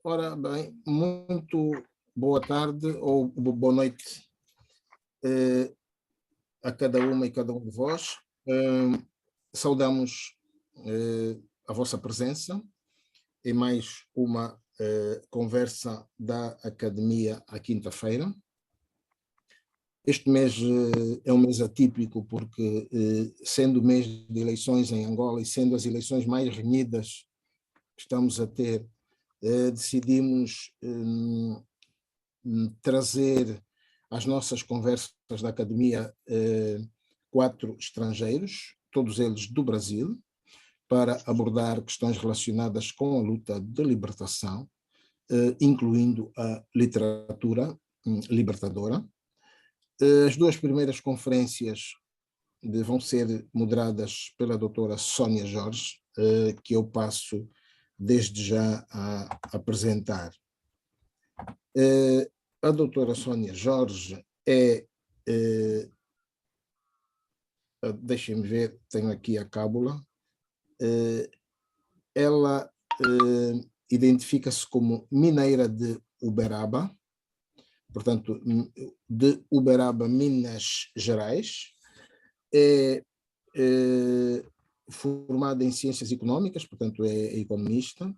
Ora bem, muito boa tarde ou boa noite a cada uma e cada um de vós. Saudamos a vossa presença em mais uma conversa da Academia à quinta-feira. Este mês é um mês atípico porque, sendo o mês de eleições em Angola e sendo as eleições mais renhidas que estamos a ter, decidimos trazer às nossas conversas da Academia 4 estrangeiros, todos eles do Brasil, para abordar questões relacionadas com a luta de libertação, incluindo a literatura libertadora. As 2 primeiras conferências vão ser moderadas pela doutora Sónia Jorge, que eu passo desde já a apresentar. A doutora Sónia Jorge deixem-me ver, tenho aqui a cábula, ela identifica-se como mineira de Uberaba, portanto, de Uberaba, Minas Gerais, é formada em Ciências Econômicas, portanto é economista,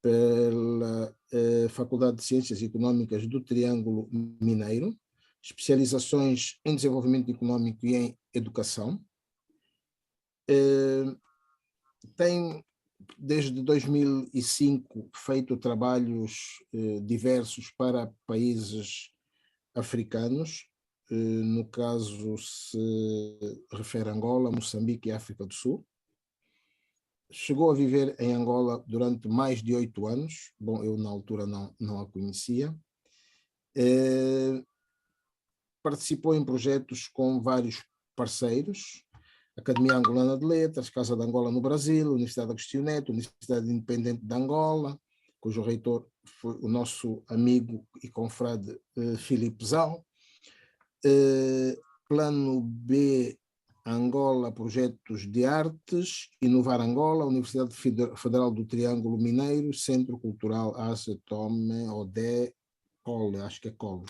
pela Faculdade de Ciências Econômicas do Triângulo Mineiro, especializações em Desenvolvimento Econômico e em Educação. Tem, desde 2005, feito trabalhos diversos para países africanos, no caso se refere a Angola, Moçambique e África do Sul. Chegou a viver em Angola durante mais de 8 anos. Bom, eu na altura não a conhecia. Participou em projetos com vários parceiros, Academia Angolana de Letras, Casa de Angola no Brasil, Universidade Agostinho Neto, Universidade Independente de Angola, cujo reitor foi o nosso amigo e confrade Filipe Zau. Plano B Angola, Projetos de Artes, Inovar Angola, Universidade Federal do Triângulo Mineiro, Centro Cultural Ásia Tome Odé Cole, acho que é Cole.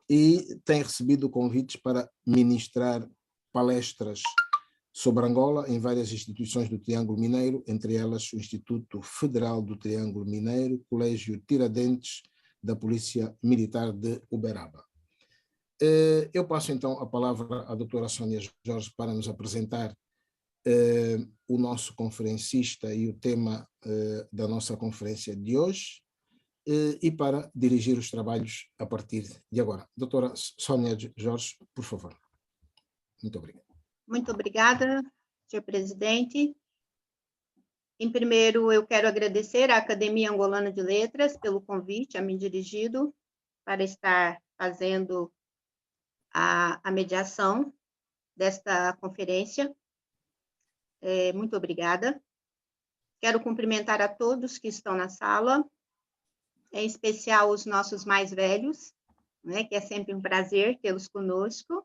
E tem recebido convites para ministrar palestras sobre Angola em várias instituições do Triângulo Mineiro, entre elas o Instituto Federal do Triângulo Mineiro, Colégio Tiradentes da Polícia Militar de Uberaba. Eu passo então a palavra à doutora Sónia Jorge para nos apresentar o nosso conferencista e o tema da nossa conferência de hoje e para dirigir os trabalhos a partir de agora. Doutora Sónia Jorge, por favor. Muito obrigado. Muito obrigada, senhor presidente. Em primeiro, eu quero agradecer à Academia Angolana de Letras pelo convite a mim dirigido para estar fazendo a mediação desta conferência. Muito obrigada. Quero cumprimentar a todos que estão na sala, em especial os nossos mais velhos, né, que é sempre um prazer tê-los conosco.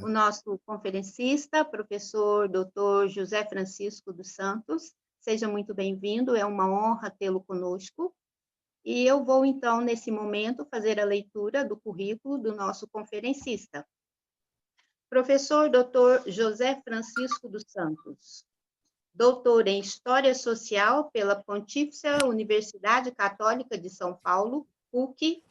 O nosso conferencista, professor Dr. José Francisco dos Santos, seja muito bem-vindo, é uma honra tê-lo conosco. E eu vou, então, nesse momento, fazer a leitura do currículo do nosso conferencista. Professor Dr. José Francisco dos Santos, doutor em História Social pela Pontifícia Universidade Católica de São Paulo, PUC,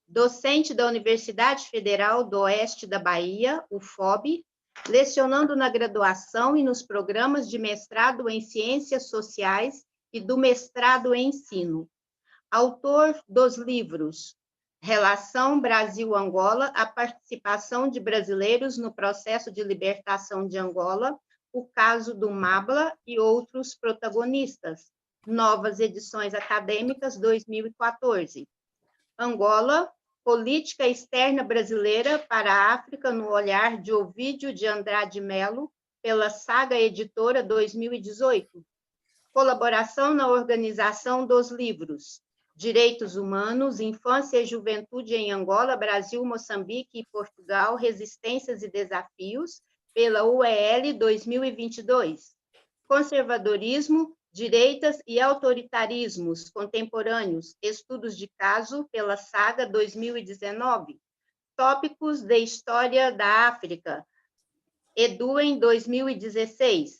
docente da Universidade Federal do Oeste da Bahia, UFOB, lecionando na graduação e nos programas de mestrado em Ciências Sociais e do mestrado em Ensino. Autor dos livros Relação Brasil-Angola, a participação de brasileiros no processo de libertação de Angola, o caso do Mabla e outros protagonistas. Novas edições acadêmicas 2014. Angola, Política Externa Brasileira para a África no olhar de Ovídio de Andrade Melo, pela Saga Editora 2018. Colaboração na organização dos livros Direitos Humanos, Infância e Juventude em Angola, Brasil, Moçambique e Portugal, Resistências e Desafios, pela UEL 2022. Conservadorismo, Direitas e Autoritarismos Contemporâneos, Estudos de Caso pela Saga 2019. Tópicos de História da África, Eduen 2016.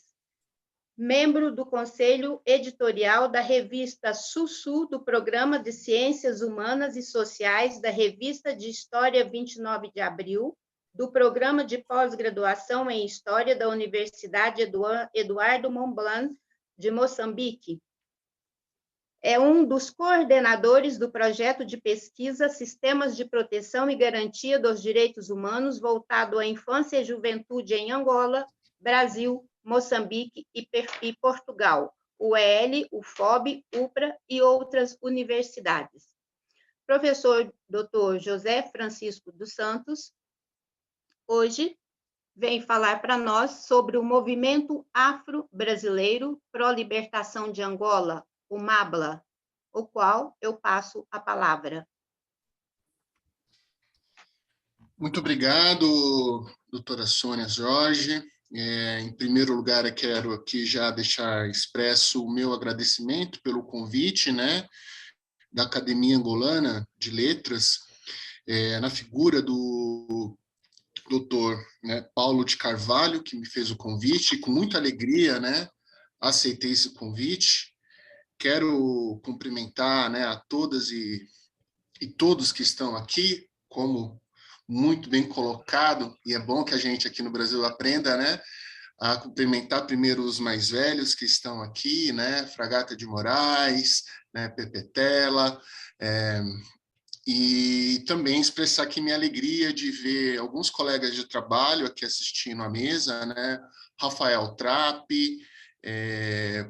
Membro do Conselho Editorial da revista Sussu, do Programa de Ciências Humanas e Sociais da Revista de História 29 de Abril, do Programa de Pós-Graduação em História da Universidade Eduardo Mondlane, de Moçambique. É um dos coordenadores do projeto de pesquisa Sistemas de Proteção e Garantia dos Direitos Humanos voltado à infância e juventude em Angola, Brasil, Moçambique e Portugal, UEL, UFOB, UPRA e outras universidades. Professor Dr. José Francisco dos Santos, hoje vem falar para nós sobre o movimento afro-brasileiro pró-libertação de Angola, o MABLA, o qual eu passo a palavra. Muito obrigado, doutora Sônia Jorge. Em primeiro lugar, eu quero aqui já deixar expresso o meu agradecimento pelo convite, né, da Academia Angolana de Letras, na figura do doutor, né, Paulo de Carvalho, que me fez o convite, e com muita alegria, né, aceitei esse convite. Quero cumprimentar, né, a todas e todos que estão aqui, como muito bem colocado, e é bom que a gente aqui no Brasil aprenda, né, a cumprimentar primeiro os mais velhos que estão aqui, né, Fragata de Moraes, né, Pepetela, e também expressar aqui minha alegria de ver alguns colegas de trabalho aqui assistindo à mesa, né, Rafael Trapp,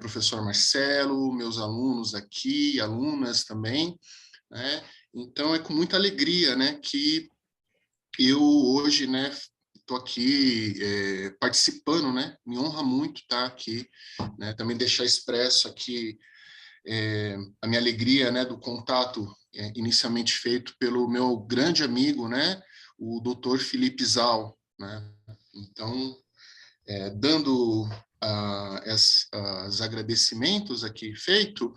professor Marcelo, meus alunos aqui, alunas também, né, então é com muita alegria, né, que eu hoje, né, estou aqui participando, né, me honra muito estar aqui, né, também deixar expresso aqui a minha alegria, né, do contato inicialmente feito pelo meu grande amigo, né, o Dr. Felipe Zal, né, então, dando os agradecimentos aqui feito,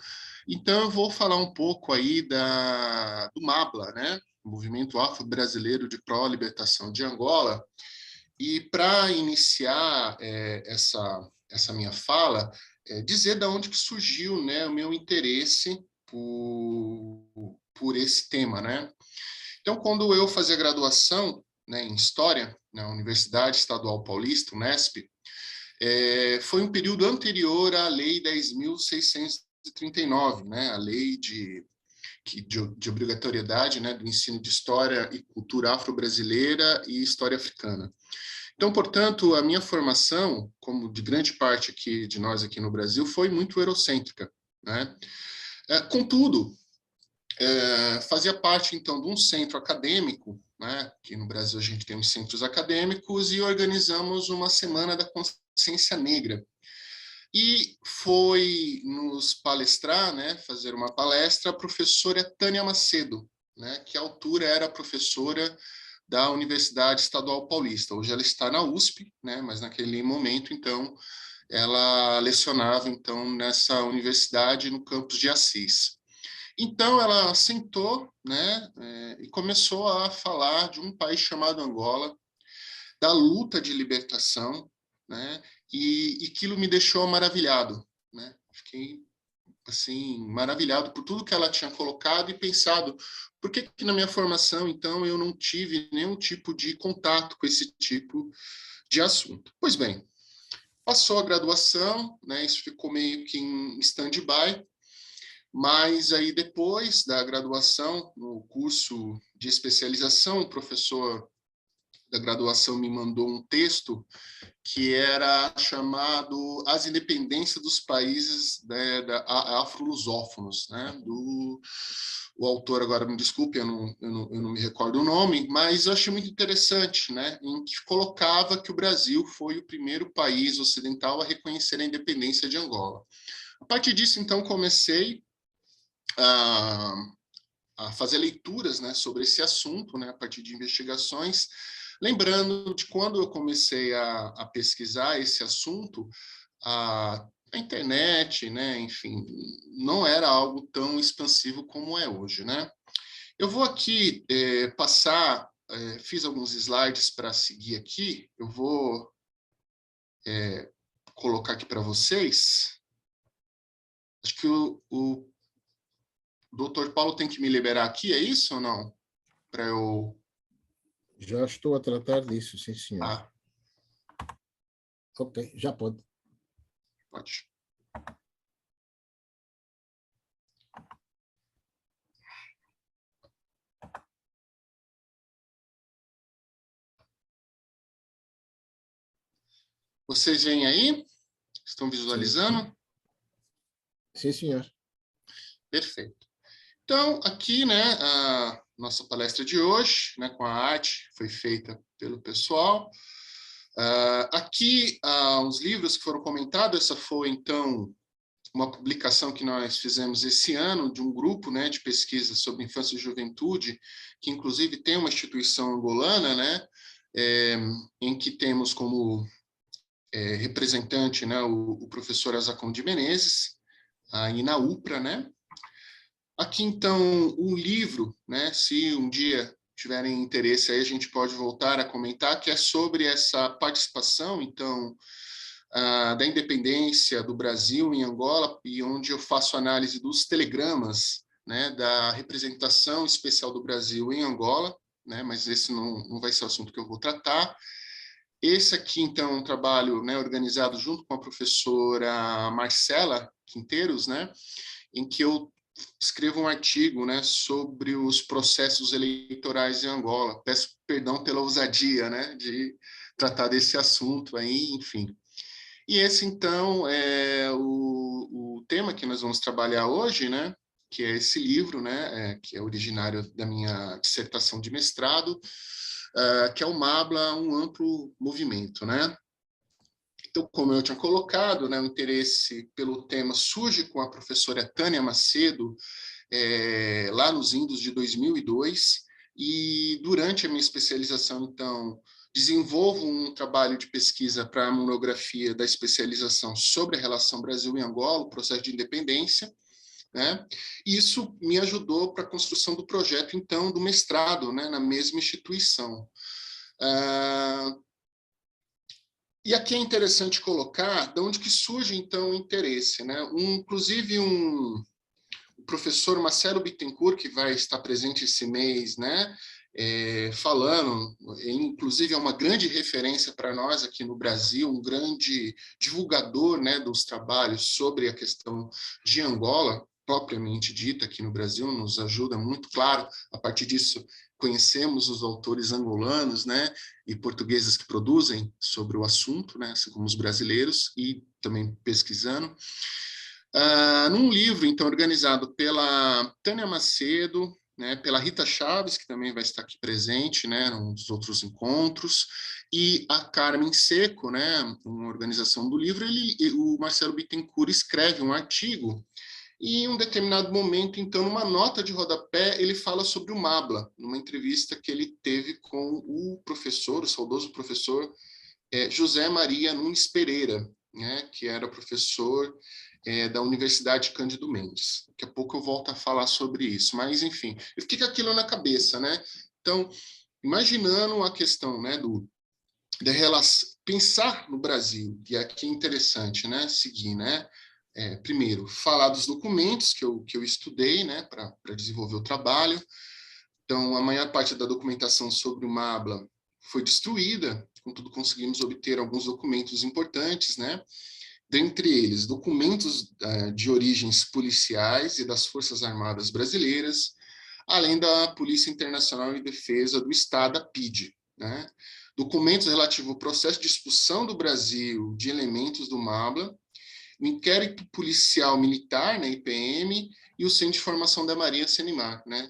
então eu vou falar um pouco aí do MABLA, né, Movimento Afro-Brasileiro de Pró-Libertação de Angola, e para iniciar essa minha fala, dizer de onde que surgiu, né, o meu interesse por esse tema, né? Então, quando eu fazia graduação, né, em História, na Universidade Estadual Paulista, Unesp, foi um período anterior à Lei 10.639, né, a lei de obrigatoriedade, né, do ensino de História e Cultura Afro-Brasileira e História Africana. Então, portanto, a minha formação, como de grande parte aqui de nós aqui no Brasil, foi muito eurocêntrica, né? Contudo, fazia parte, então, de um centro acadêmico, né? Que no Brasil a gente tem os centros acadêmicos, e organizamos uma Semana da Consciência Negra. E foi nos palestrar, né, fazer uma palestra, a professora Tânia Macedo, né, que à altura era professora da Universidade Estadual Paulista. Hoje ela está na USP, né, mas naquele momento, então, ela lecionava então, nessa universidade no campus de Assis. Então, ela sentou, né, e começou a falar de um país chamado Angola, da luta de libertação, né, e aquilo me deixou maravilhado, né? Fiquei assim maravilhado por tudo que ela tinha colocado e pensado, por que na minha formação então eu não tive nenhum tipo de contato com esse tipo de assunto? Pois bem, passou a graduação, né? Isso ficou meio que em stand-by, mas aí depois da graduação, no curso de especialização, o professor da graduação me mandou um texto que era chamado As Independências dos Países, né, Afro-Lusófonos, né, o autor, agora me desculpe, eu não me recordo o nome, mas eu achei muito interessante, né, em que colocava que o Brasil foi o primeiro país ocidental a reconhecer a independência de Angola. A partir disso, então, comecei a fazer leituras, né, sobre esse assunto, né, a partir de investigações. Lembrando de quando eu comecei a pesquisar esse assunto, a internet, né, enfim, não era algo tão expansivo como é hoje, né? Eu vou aqui passar, fiz alguns slides para seguir aqui, eu vou colocar aqui para vocês. Acho que o doutor Paulo tem que me liberar aqui, é isso ou não? Para eu... Já estou a tratar disso, sim, senhor. Ah, Ok, já pode. pode. Vocês veem aí? Estão visualizando? Sim, senhor. Perfeito. Então, aqui, né, a nossa palestra de hoje, né, com a arte, foi feita pelo pessoal. Aqui, os livros que foram comentados, essa foi, então, uma publicação que nós fizemos esse ano de um grupo, né, de pesquisa sobre infância e juventude, que inclusive tem uma instituição angolana, né, em que temos como representante, né, o professor Azacon de Menezes, aí na UPRA, né. Aqui, então, o livro, né, se um dia tiverem interesse aí, a gente pode voltar a comentar, que é sobre essa participação, então, da independência do Brasil em Angola, e onde eu faço análise dos telegramas, né, da representação especial do Brasil em Angola, né, mas esse não vai ser o assunto que eu vou tratar. Esse aqui, então, é um trabalho, né, organizado junto com a professora Marcela Quinteiros, né, em que eu escrevo um artigo, né, sobre os processos eleitorais em Angola. Peço perdão pela ousadia, né, de tratar desse assunto aí, enfim. E esse, então, é o tema que nós vamos trabalhar hoje, né, que é esse livro, né, que é originário da minha dissertação de mestrado, que é o MABLA, um amplo movimento, né. Então, como eu tinha colocado, né, o interesse pelo tema surge com a professora Tânia Macedo, lá nos idos de 2002, e durante a minha especialização, então, desenvolvo um trabalho de pesquisa para a monografia da especialização sobre a relação Brasil e Angola, o processo de independência, né? E isso me ajudou para a construção do projeto, então, do mestrado, né, na mesma instituição. E aqui é interessante colocar de onde que surge, então, o interesse, né? Inclusive, o professor Marcelo Bittencourt, que vai estar presente esse mês, né, falando, inclusive é uma grande referência para nós aqui no Brasil, um grande divulgador, né, dos trabalhos sobre a questão de Angola, propriamente dita aqui no Brasil, nos ajuda muito, claro, a partir disso conhecemos os autores angolanos, né, e portugueses que produzem sobre o assunto, né, assim como os brasileiros, e também pesquisando. Num livro, então, organizado pela Tânia Macedo, né, pela Rita Chaves, que também vai estar aqui presente, né, nos outros encontros, e a Carmen Seco, né, uma organização do livro, o Marcelo Bittencourt escreve um artigo, e em um determinado momento, então, numa nota de rodapé, ele fala sobre o MABLA, numa entrevista que ele teve com o professor, o saudoso professor José Maria Nunes Pereira, né, que era professor da Universidade Cândido Mendes. Daqui a pouco eu volto a falar sobre isso, mas, enfim, eu fiquei com aquilo na cabeça, né? Então, imaginando a questão, né, da relação, pensar no Brasil, e aqui é interessante, né, seguir, né, primeiro, falar dos documentos que eu estudei, né, para desenvolver o trabalho. Então, a maior parte da documentação sobre o MABLA foi destruída, contudo, conseguimos obter alguns documentos importantes, né, dentre eles, documentos de origens policiais e das Forças Armadas Brasileiras, além da Polícia Internacional de Defesa do Estado, a PIDE, né? Documentos relativos ao processo de expulsão do Brasil de elementos do MABLA, o inquérito policial militar, né, IPM, e o Centro de Formação da Marinha, CENIMAR, né?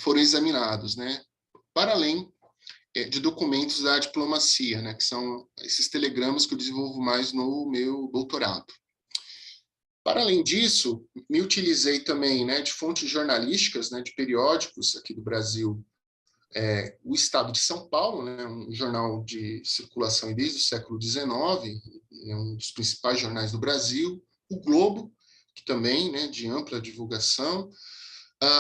Foram examinados, né? Para além de documentos da diplomacia, né, que são esses telegramas que eu desenvolvo mais no meu doutorado. Para além disso, me utilizei também, né, de fontes jornalísticas, né, de periódicos aqui do Brasil, o Estado de São Paulo, né, um jornal de circulação desde o século XIX, é um dos principais jornais do Brasil, o Globo, que também, né, de ampla divulgação,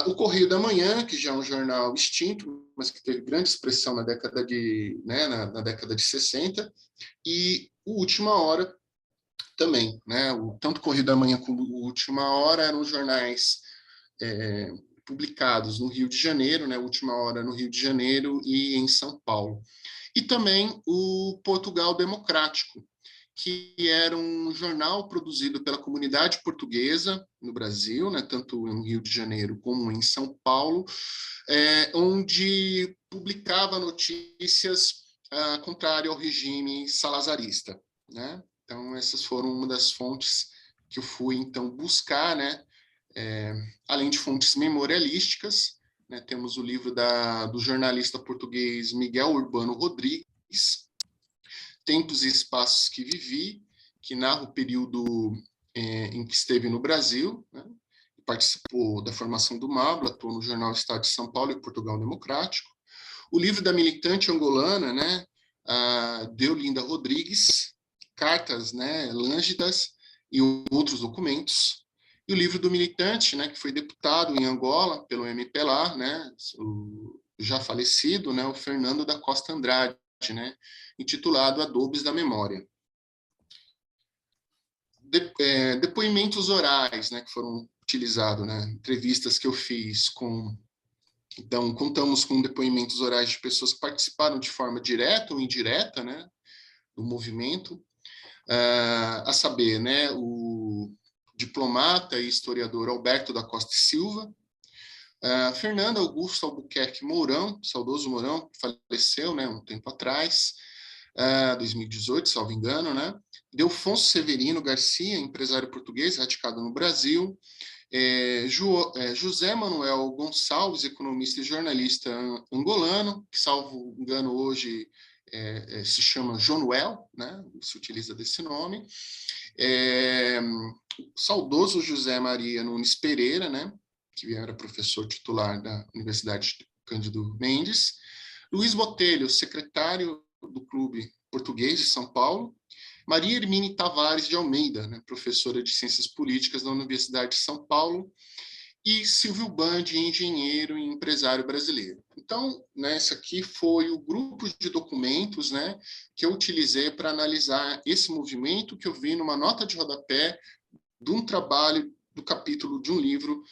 o Correio da Manhã, que já é um jornal extinto, mas que teve grande expressão na década de, né, na década de 60, e o Última Hora também, né? Tanto o Correio da Manhã como o Última Hora eram jornais publicados no Rio de Janeiro, né? Última Hora no Rio de Janeiro e em São Paulo. E também o Portugal Democrático, que era um jornal produzido pela comunidade portuguesa no Brasil, né, tanto no Rio de Janeiro como em São Paulo, onde publicava notícias contrárias ao regime salazarista, né? Então, essas foram uma das fontes que eu fui, então, buscar, né? Além de fontes memorialísticas, né, temos o livro do jornalista português Miguel Urbano Rodrigues, Tempos e Espaços que Vivi, que narra o período em que esteve no Brasil, né, participou da formação do MABLA, atuou no jornal Estado de São Paulo e Portugal Democrático. O livro da militante angolana, né, Deolinda Rodrigues, Cartas, né, Lângidas e outros documentos. E o livro do militante, né, que foi deputado em Angola pelo MPLA, né, o já falecido, né, o Fernando da Costa Andrade, né, intitulado Adobes da Memória. Depoimentos orais, né, que foram utilizados, né, entrevistas que eu fiz com... Então, contamos com depoimentos orais de pessoas que participaram de forma direta ou indireta, né, do movimento, a saber, né, o diplomata e historiador Alberto da Costa e Silva, Fernando Augusto Albuquerque Mourão, saudoso Mourão, que faleceu, né, um tempo atrás, 2018, salvo engano, né, Delfonso Severino Garcia, empresário português radicado no Brasil, José Manuel Gonçalves, economista e jornalista angolano, que, salvo engano, hoje se chama Jonuel, né, se utiliza desse nome, saudoso José Maria Nunes Pereira, né, que era professor titular da Universidade Cândido Mendes, Luiz Botelho, secretário do Clube Português de São Paulo, Maria Hermine Tavares de Almeida, né, professora de Ciências Políticas da Universidade de São Paulo, e Silvio Bandi, engenheiro e empresário brasileiro. Então, né, esse aqui foi o grupo de documentos, né, que eu utilizei para analisar esse movimento que eu vi numa nota de rodapé de um trabalho, do capítulo de um livro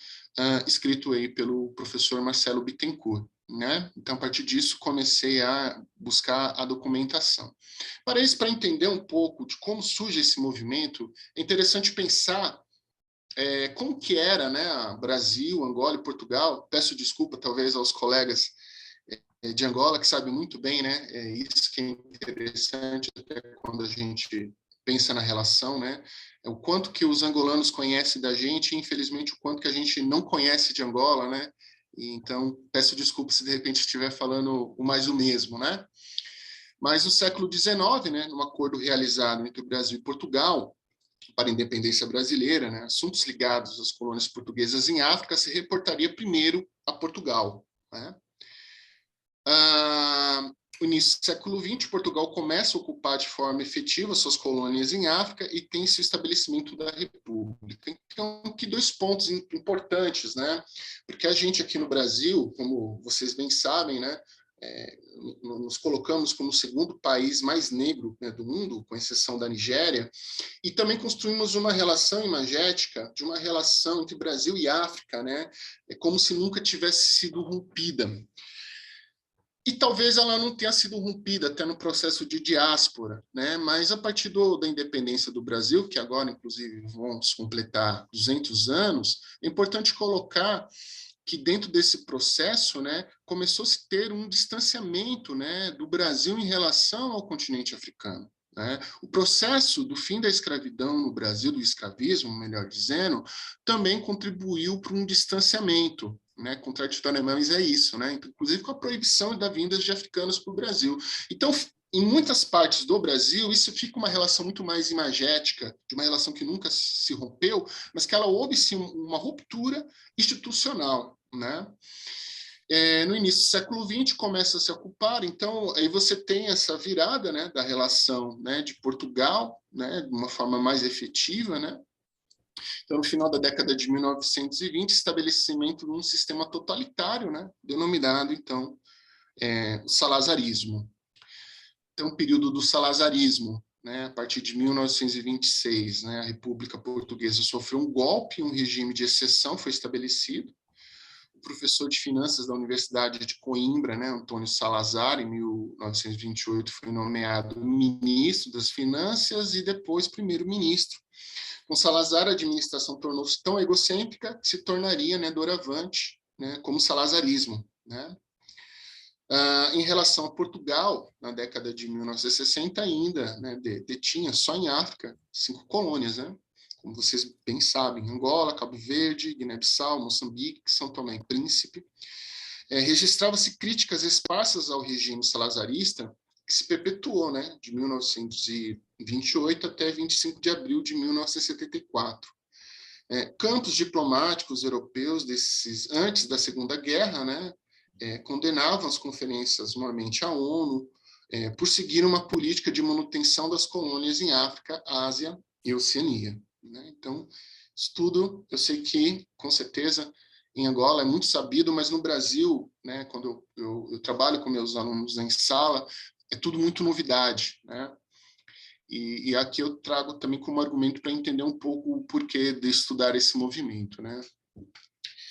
escrito aí pelo professor Marcelo Bittencourt, né? Então, a partir disso, comecei a buscar a documentação. Para isso, para entender um pouco de como surge esse movimento, é interessante pensar como que era, né, Brasil, Angola e Portugal. Peço desculpa, talvez, aos colegas de Angola, que sabem muito bem, né? Isso que é interessante até quando a gente pensa na relação, né? O quanto que os angolanos conhecem da gente e, infelizmente, o quanto que a gente não conhece de Angola, né? E, então, peço desculpa se de repente estiver falando mais o mesmo, né? Mas no século XIX, né, num acordo realizado entre o Brasil e Portugal para a independência brasileira, né, assuntos ligados às colônias portuguesas em África se reportaria primeiro a Portugal, né? No início do século XX, Portugal começa a ocupar de forma efetiva suas colônias em África e tem seu estabelecimento da República. Então, aqui 2 pontos importantes, né? Porque a gente aqui no Brasil, como vocês bem sabem, né, nos colocamos como o 2º país mais negro, né, do mundo, com exceção da Nigéria, e também construímos uma relação imagética de uma relação entre Brasil e África, né? É como se nunca tivesse sido rompida. E talvez ela não tenha sido rompida até no processo de diáspora, né? Mas a partir da independência do Brasil, que agora, inclusive, vamos completar 200 anos, é importante colocar que dentro desse processo, né, começou a se ter um distanciamento, né, do Brasil em relação ao continente africano, né? O processo do fim da escravidão no Brasil, do escravismo, melhor dizendo, também contribuiu para um distanciamento, né, contraditoriamente, mas é isso, né? Inclusive com a proibição da vinda de africanos para o Brasil. Então, em muitas partes do Brasil, isso fica uma relação muito mais imagética, de uma relação que nunca se rompeu, mas que ela houve sim uma ruptura institucional, né? No início do século XX começa a se ocupar, então aí você tem essa virada, né, da relação, né, de Portugal, né, de uma forma mais efetiva, né. Então, no final da década de 1920, estabelecimento de um sistema totalitário, né, denominado, então, o salazarismo. Então, o período do salazarismo, né, a partir de 1926, né, a República Portuguesa sofreu um golpe, um regime de exceção foi estabelecido. O professor de finanças da Universidade de Coimbra, né, Antônio Salazar, em 1928, foi nomeado ministro das Finanças e depois primeiro-ministro. Com Salazar, a administração tornou-se tão egocêntrica que se tornaria, né, doravante, né, como salazarismo, né? Em relação a Portugal, na década de 1960 ainda, né, detinha só em África 5 colônias, né? Como vocês bem sabem, Angola, Cabo Verde, Guiné-Bissau, Moçambique, São Tomé e Príncipe. Registrava-se críticas esparsas ao regime salazarista, que se perpetuou, né, de 1928 até 25 de abril de 1974. Campos diplomáticos europeus antes da Segunda Guerra, né, condenavam as conferências, normalmente a ONU, por seguir uma política de manutenção das colônias em África, Ásia e Oceania, né? Então, isso tudo, eu sei que, com certeza, em Angola é muito sabido, mas no Brasil, né, quando eu trabalho com meus alunos em sala, é tudo muito novidade, né? E aqui eu trago também como argumento para entender um pouco o porquê de estudar esse movimento, né?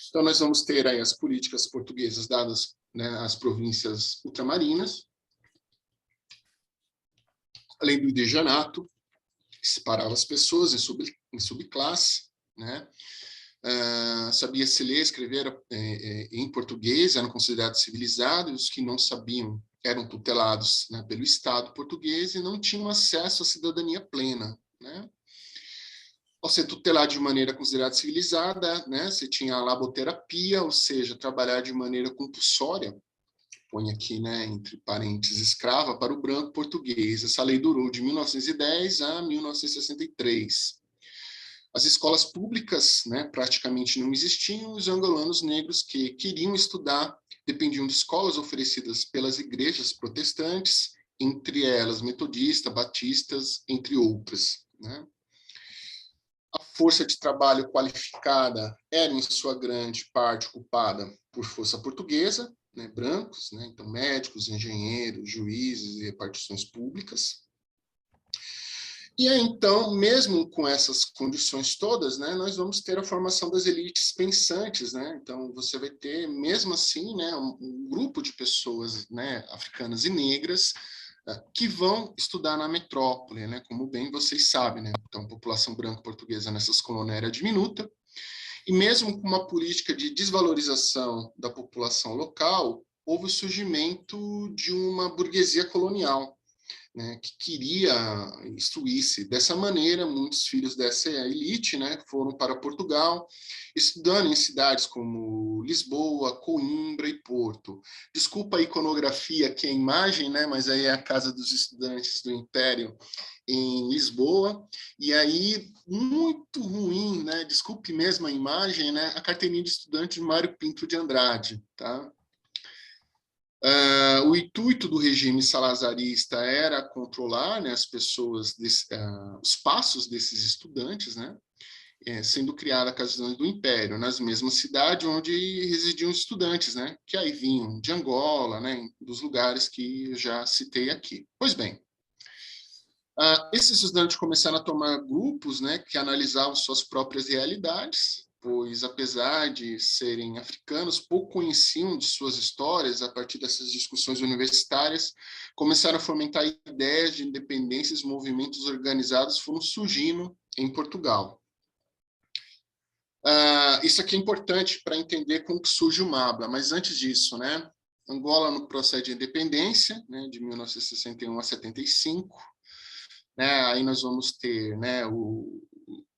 Então, nós vamos ter aí as políticas portuguesas dadas, né, às províncias ultramarinas, além do indígenato, que separava as pessoas em subclasse, né? Sabia-se ler e escrever em português, eram considerados civilizados, os que não sabiam eram tutelados, né, pelo Estado português e não tinham acesso à cidadania plena, né? Ao ser tutelado de maneira considerada civilizada, né, você tinha a laboterapia, ou seja, trabalhar de maneira compulsória, põe aqui, né, entre parênteses, escrava para o branco português. Essa lei durou de 1910 a 1963. As escolas públicas, né, praticamente não existiam, os angolanos negros que queriam estudar dependiam de escolas oferecidas pelas igrejas protestantes, entre elas metodistas, batistas, entre outras, né? A força de trabalho qualificada era, em sua grande parte, ocupada por força portuguesa, né, brancos, né, então médicos, engenheiros, juízes e repartições públicas. E aí, então, mesmo com essas condições todas, né, nós vamos ter a formação das elites pensantes, né? Então, você vai ter, mesmo assim, né, um grupo de pessoas, né, africanas e negras que vão estudar na metrópole, né? Como bem vocês sabem, né? Então, a população branca portuguesa nessas colônias era diminuta, e mesmo com uma política de desvalorização da população local, houve o surgimento de uma burguesia colonial, né, que queria instruir-se. Dessa maneira, muitos filhos dessa elite, né, foram para Portugal, estudando em cidades como Lisboa, Coimbra e Porto. Desculpa a iconografia, que é a imagem, né, mas aí é a casa dos estudantes do Império em Lisboa, e aí, muito ruim, né, desculpe mesmo a imagem, né, a carteirinha de estudante de Mário Pinto de Andrade, tá? O intuito do regime salazarista era controlar, né, as pessoas, os passos desses estudantes, né, sendo criada a Casa do Império, nas mesmas cidades onde residiam os estudantes, né, que aí vinham de Angola, né, dos lugares que eu já citei aqui. Pois bem, esses estudantes começaram a tomar grupos, né, que analisavam suas próprias realidades, pois, apesar de serem africanos, pouco conheciam de suas histórias. A partir dessas discussões universitárias, começaram a fomentar ideias de independência, e movimentos organizados foram surgindo em Portugal. Isso aqui é importante para entender como que surge o MABLA, mas antes disso, né, Angola no processo de independência, né, de 1961 a 75, né, aí nós vamos ter, né,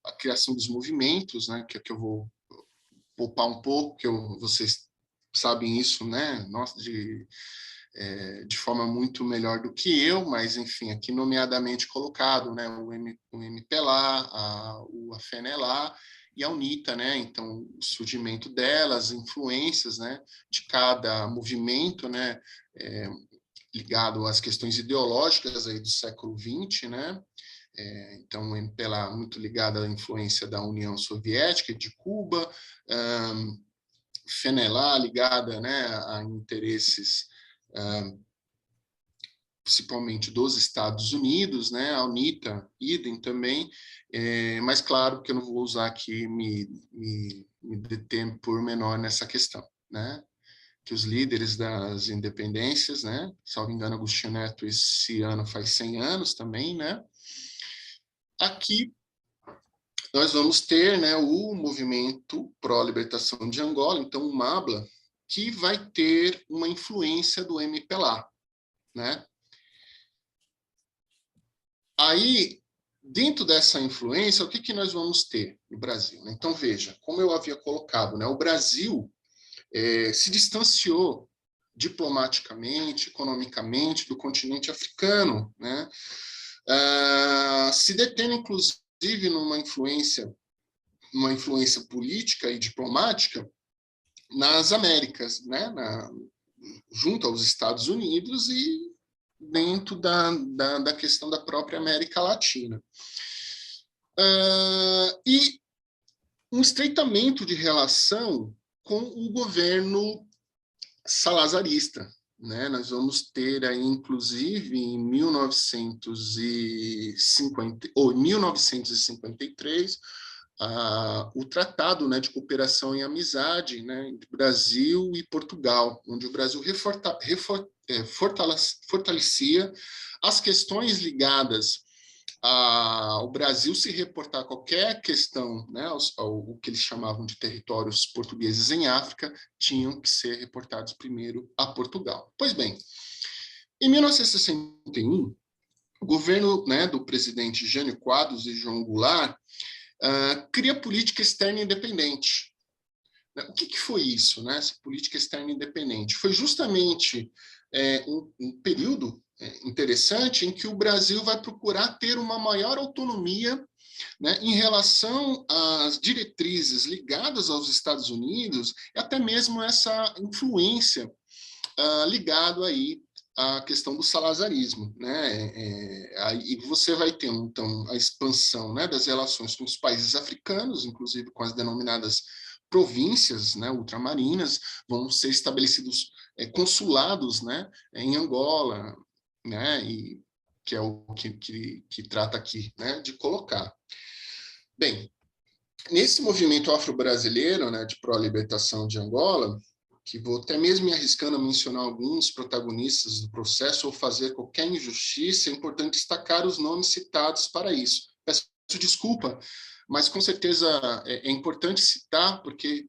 a criação dos movimentos, né, que eu vou poupar um pouco, que vocês sabem isso, né, de forma muito melhor do que eu, mas, enfim, aqui nomeadamente colocado, né, o MPLA, o AFNLA e a UNITA, né? Então, o surgimento delas, influências, né, de cada movimento, né, ligado às questões ideológicas aí do século XX, né? Então, o MPLA muito ligada à influência da União Soviética e de Cuba, FENELA ligada, né, a interesses principalmente dos Estados Unidos, né, a UNITA, idem também, mas claro que eu não vou usar aqui, me deter por menor nessa questão, né, que os líderes das independências, né, salvo engano, Agostinho Neto, esse ano faz 100 anos também, né, aqui nós vamos ter, né, o movimento pró-libertação de Angola, então o MABLA, que vai ter uma influência do MPLA, né. Aí, dentro dessa influência, o que nós vamos ter no Brasil? Então, veja, como eu havia colocado, né, o Brasil se distanciou diplomaticamente, economicamente, do continente africano, né? Se detendo, inclusive, numa influência política e diplomática nas Américas, né? Junto aos Estados Unidos e dentro da questão da própria América Latina. E um estreitamento de relação com o governo salazarista, né? Nós vamos ter aí, inclusive, em 1953, o Tratado, né, de Cooperação e Amizade, né, entre Brasil e Portugal, onde o Brasil fortalecia as questões ligadas ao Brasil se reportar qualquer questão, né, ao que eles chamavam de territórios portugueses em África, tinham que ser reportados primeiro a Portugal. Pois bem, em 1961, o governo, né, do presidente Jânio Quadros e João Goulart cria política externa independente. O que foi isso, né, essa política externa independente? Foi justamente um período interessante em que o Brasil vai procurar ter uma maior autonomia, né, em relação às diretrizes ligadas aos Estados Unidos e até mesmo essa influência ligado aí à questão do salazarismo, né? Aí você vai ter então a expansão, né, das relações com os países africanos, inclusive com as denominadas províncias, né, ultramarinas, vão ser estabelecidos consulados, né, em Angola, né, e que é o que trata aqui, né, de colocar. Bem, nesse movimento afro-brasileiro, né, de pró-libertação de Angola, que vou até mesmo me arriscando a mencionar alguns protagonistas do processo ou fazer qualquer injustiça, é importante destacar os nomes citados para isso. Peço desculpa, mas com certeza é importante citar, porque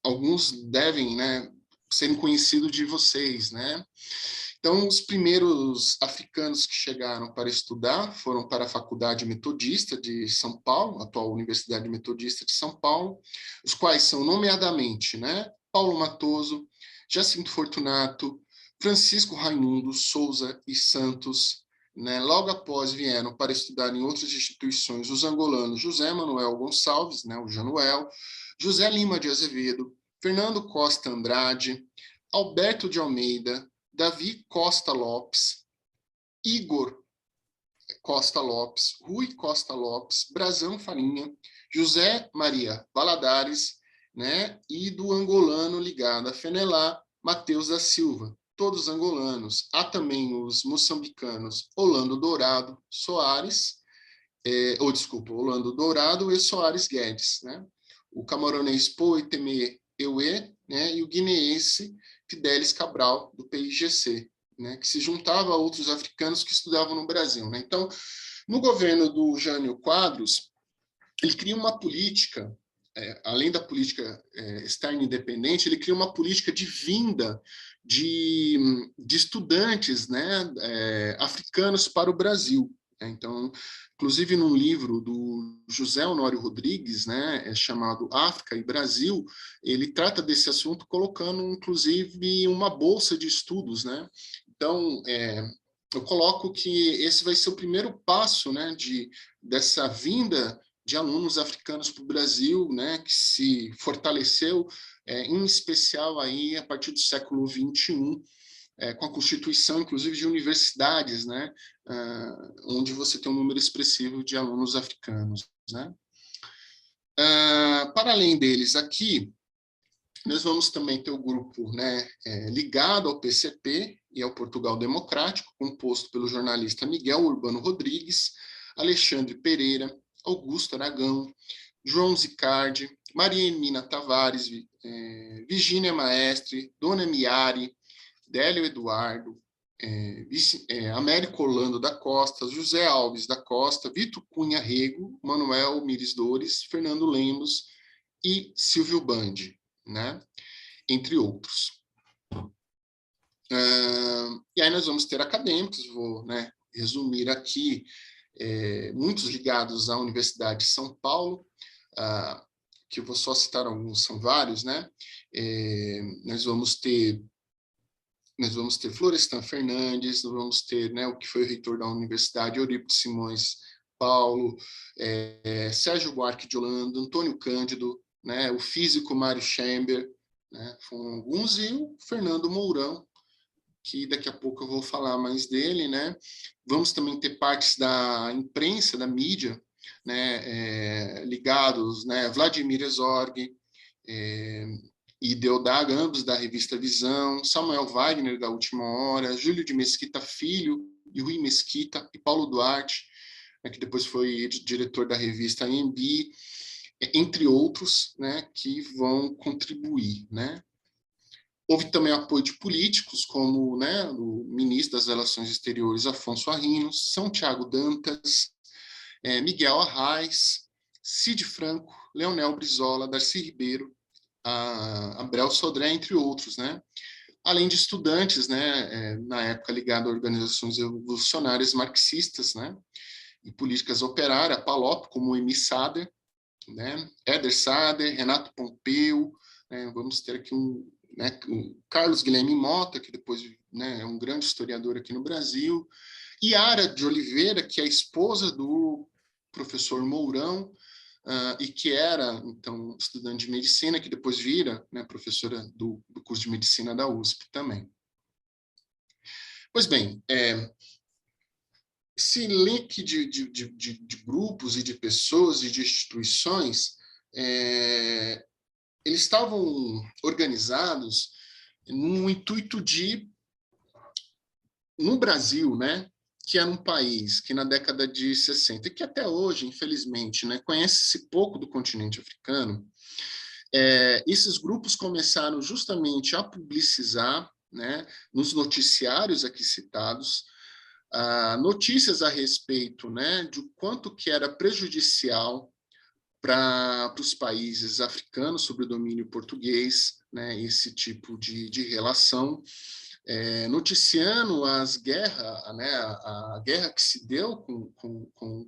alguns devem, né, serem conhecidos de vocês, né? Então, os primeiros africanos que chegaram para estudar foram para a Faculdade Metodista de São Paulo, a atual Universidade Metodista de São Paulo, os quais são, nomeadamente, né, Paulo Matoso, Jacinto Fortunato, Francisco Raimundo Souza e Santos, né? Logo após vieram para estudar em outras instituições os angolanos José Manuel Gonçalves, né, o Januel, José Lima de Azevedo, Fernando Costa Andrade, Alberto de Almeida, Davi Costa Lopes, Igor Costa Lopes, Rui Costa Lopes, Brazão Farinha, José Maria Valadares, né, e do angolano ligado a FENELA, Mateus da Silva, todos angolanos. Há também os moçambicanos Orlando Dourado Soares, Orlando Dourado e Soares Guedes, né, o camaronês Poiteme Ewe, né, e o guineense Fidelis Cabral, do PIGC, né, que se juntava a outros africanos que estudavam no Brasil, né? Então, no governo do Jânio Quadros, ele cria uma política, além da política externa independente, ele cria uma política de vinda de estudantes, né, africanos para o Brasil. Então, inclusive num livro do José Honório Rodrigues, né, chamado África e Brasil, ele trata desse assunto colocando, inclusive, uma bolsa de estudos, né? Então, eu coloco que esse vai ser o primeiro passo, né, dessa vinda de alunos africanos para o Brasil, né, que se fortaleceu, em especial aí a partir do século XXI, com a constituição, inclusive, de universidades, né, onde você tem um número expressivo de alunos africanos, né. Para além deles, aqui, nós vamos também ter o grupo, né, ligado ao PCP e ao Portugal Democrático, composto pelo jornalista Miguel Urbano Rodrigues, Alexandre Pereira, Augusto Aragão, João Zicardi, Maria Emina Tavares, Virgínia Maestre, Dona Miari, Délio Eduardo, Américo Orlando da Costa, José Alves da Costa, Vitor Cunha Rego, Manuel Mires Dores, Fernando Lemos e Silvio Bandi, né? Entre outros. E aí nós vamos ter acadêmicos, vou, né, resumir aqui, muitos ligados à Universidade de São Paulo, que eu vou só citar alguns, são vários, né? Nós vamos ter Florestan Fernandes, nós vamos ter, né, o que foi o reitor da Universidade, Eurípides Simões Paulo, Sérgio Buarque de Holanda, Antônio Cândido, né, o físico Mário Schember, né, foram alguns, e o Fernando Mourão, que daqui a pouco eu vou falar mais dele, né. Vamos também ter partes da imprensa, da mídia, né, ligados, né, Vladimir Herzog, e Deodaga, ambos da revista Visão, Samuel Wagner, da Última Hora, Júlio de Mesquita Filho, e Rui Mesquita, e Paulo Duarte, né, que depois foi diretor da revista AMB, entre outros, né, que vão contribuir, né. Houve também apoio de políticos, como, né, o ministro das Relações Exteriores, Afonso Arrinos, São Tiago Dantas, Miguel Arraes, Cid Franco, Leonel Brizola, Darcy Ribeiro, Abreu Sodré, entre outros, né? Além de estudantes, né, na época ligado a organizações revolucionárias marxistas, né, e políticas operárias, a PALOP, como Emi Sader, né, Éder Sader, Renato Pompeu, né, vamos ter aqui um Carlos Guilherme Mota, que depois, né, é um grande historiador aqui no Brasil, Yara de Oliveira, que é a esposa do professor Mourão, e que era, então, estudante de medicina, que depois vira, né, professora do curso de medicina da USP também. Pois bem, esse leque de grupos e de pessoas e de instituições, eles estavam organizados no intuito de, no Brasil, né, que era um país que na década de 60, e que até hoje, infelizmente, né, conhece-se pouco do continente africano, esses grupos começaram justamente a publicizar, né, nos noticiários aqui citados, notícias a respeito, né, de quanto que era prejudicial para os países africanos sobre o domínio português, né, esse tipo de relação, noticiando as guerras, né, a guerra que se deu com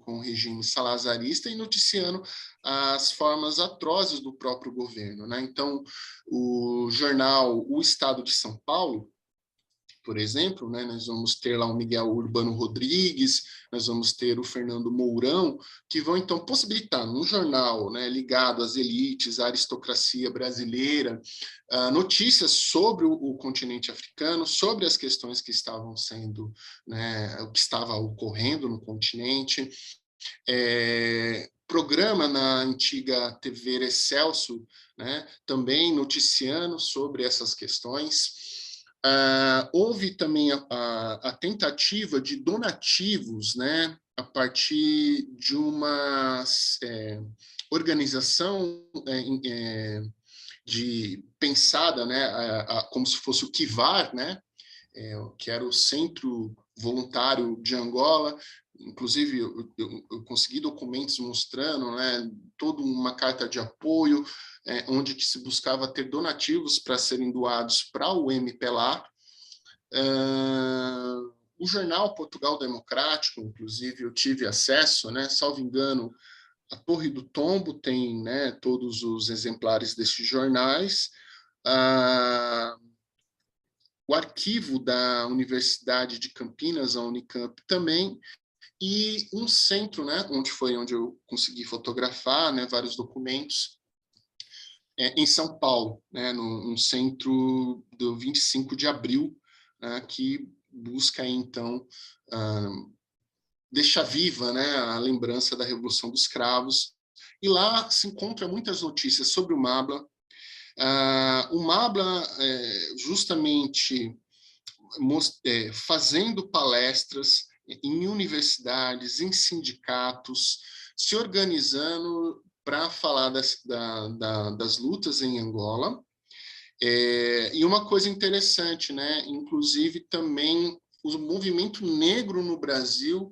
o regime salazarista, e noticiando as formas atrozes do próprio governo, né? Então, o jornal O Estado de São Paulo, por exemplo, né, nós vamos ter lá o Miguel Urbano Rodrigues, nós vamos ter o Fernando Mourão, que vão, então, possibilitar, num jornal, né, ligado às elites, à aristocracia brasileira, notícias sobre o continente africano, sobre as questões que estavam sendo, né, o que estava ocorrendo no continente. Programa na antiga TV Excelsior, né, também noticiando sobre essas questões. Houve também a tentativa de donativos, né, a partir de uma organização pensada, né, como se fosse o Kivar, né, que era o Centro Voluntário de Angola. Inclusive, eu consegui documentos mostrando, né, toda uma carta de apoio, onde que se buscava ter donativos para serem doados para o MPLA. O jornal Portugal Democrático, inclusive, eu tive acesso, né, salvo engano, a Torre do Tombo tem, né, todos os exemplares desses jornais. O arquivo da Universidade de Campinas, a Unicamp, também, e um centro, né, onde eu consegui fotografar, né, vários documentos, em São Paulo, né, num centro do 25 de abril, que busca, então, deixar viva, né, a lembrança da Revolução dos Cravos. E lá se encontra muitas notícias sobre o MABLA. O MABLA, justamente fazendo palestras em universidades, em sindicatos, se organizando para falar das lutas em Angola. E uma coisa interessante, né? Inclusive também o movimento negro no Brasil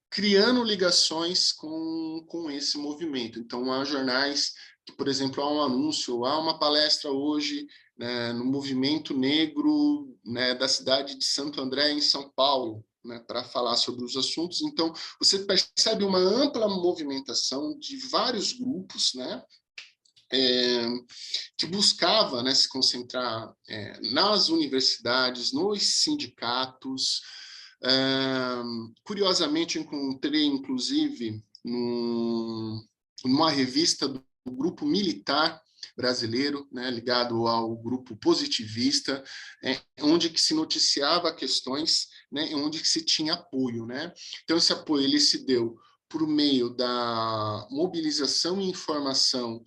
criando ligações com esse movimento. Então, há jornais que, por exemplo, há um anúncio, há uma palestra hoje, né, no movimento negro, né, da cidade de Santo André, em São Paulo, né, para falar sobre os assuntos. Então, você percebe uma ampla movimentação de vários grupos, né, que buscava, né, se concentrar nas universidades, nos sindicatos. Curiosamente, encontrei, inclusive, numa revista do Grupo Militar Brasileiro, né, ligado ao Grupo Positivista, onde que se noticiava questões, né, onde que se tinha apoio, né? Então, esse apoio ele se deu por meio da mobilização e informação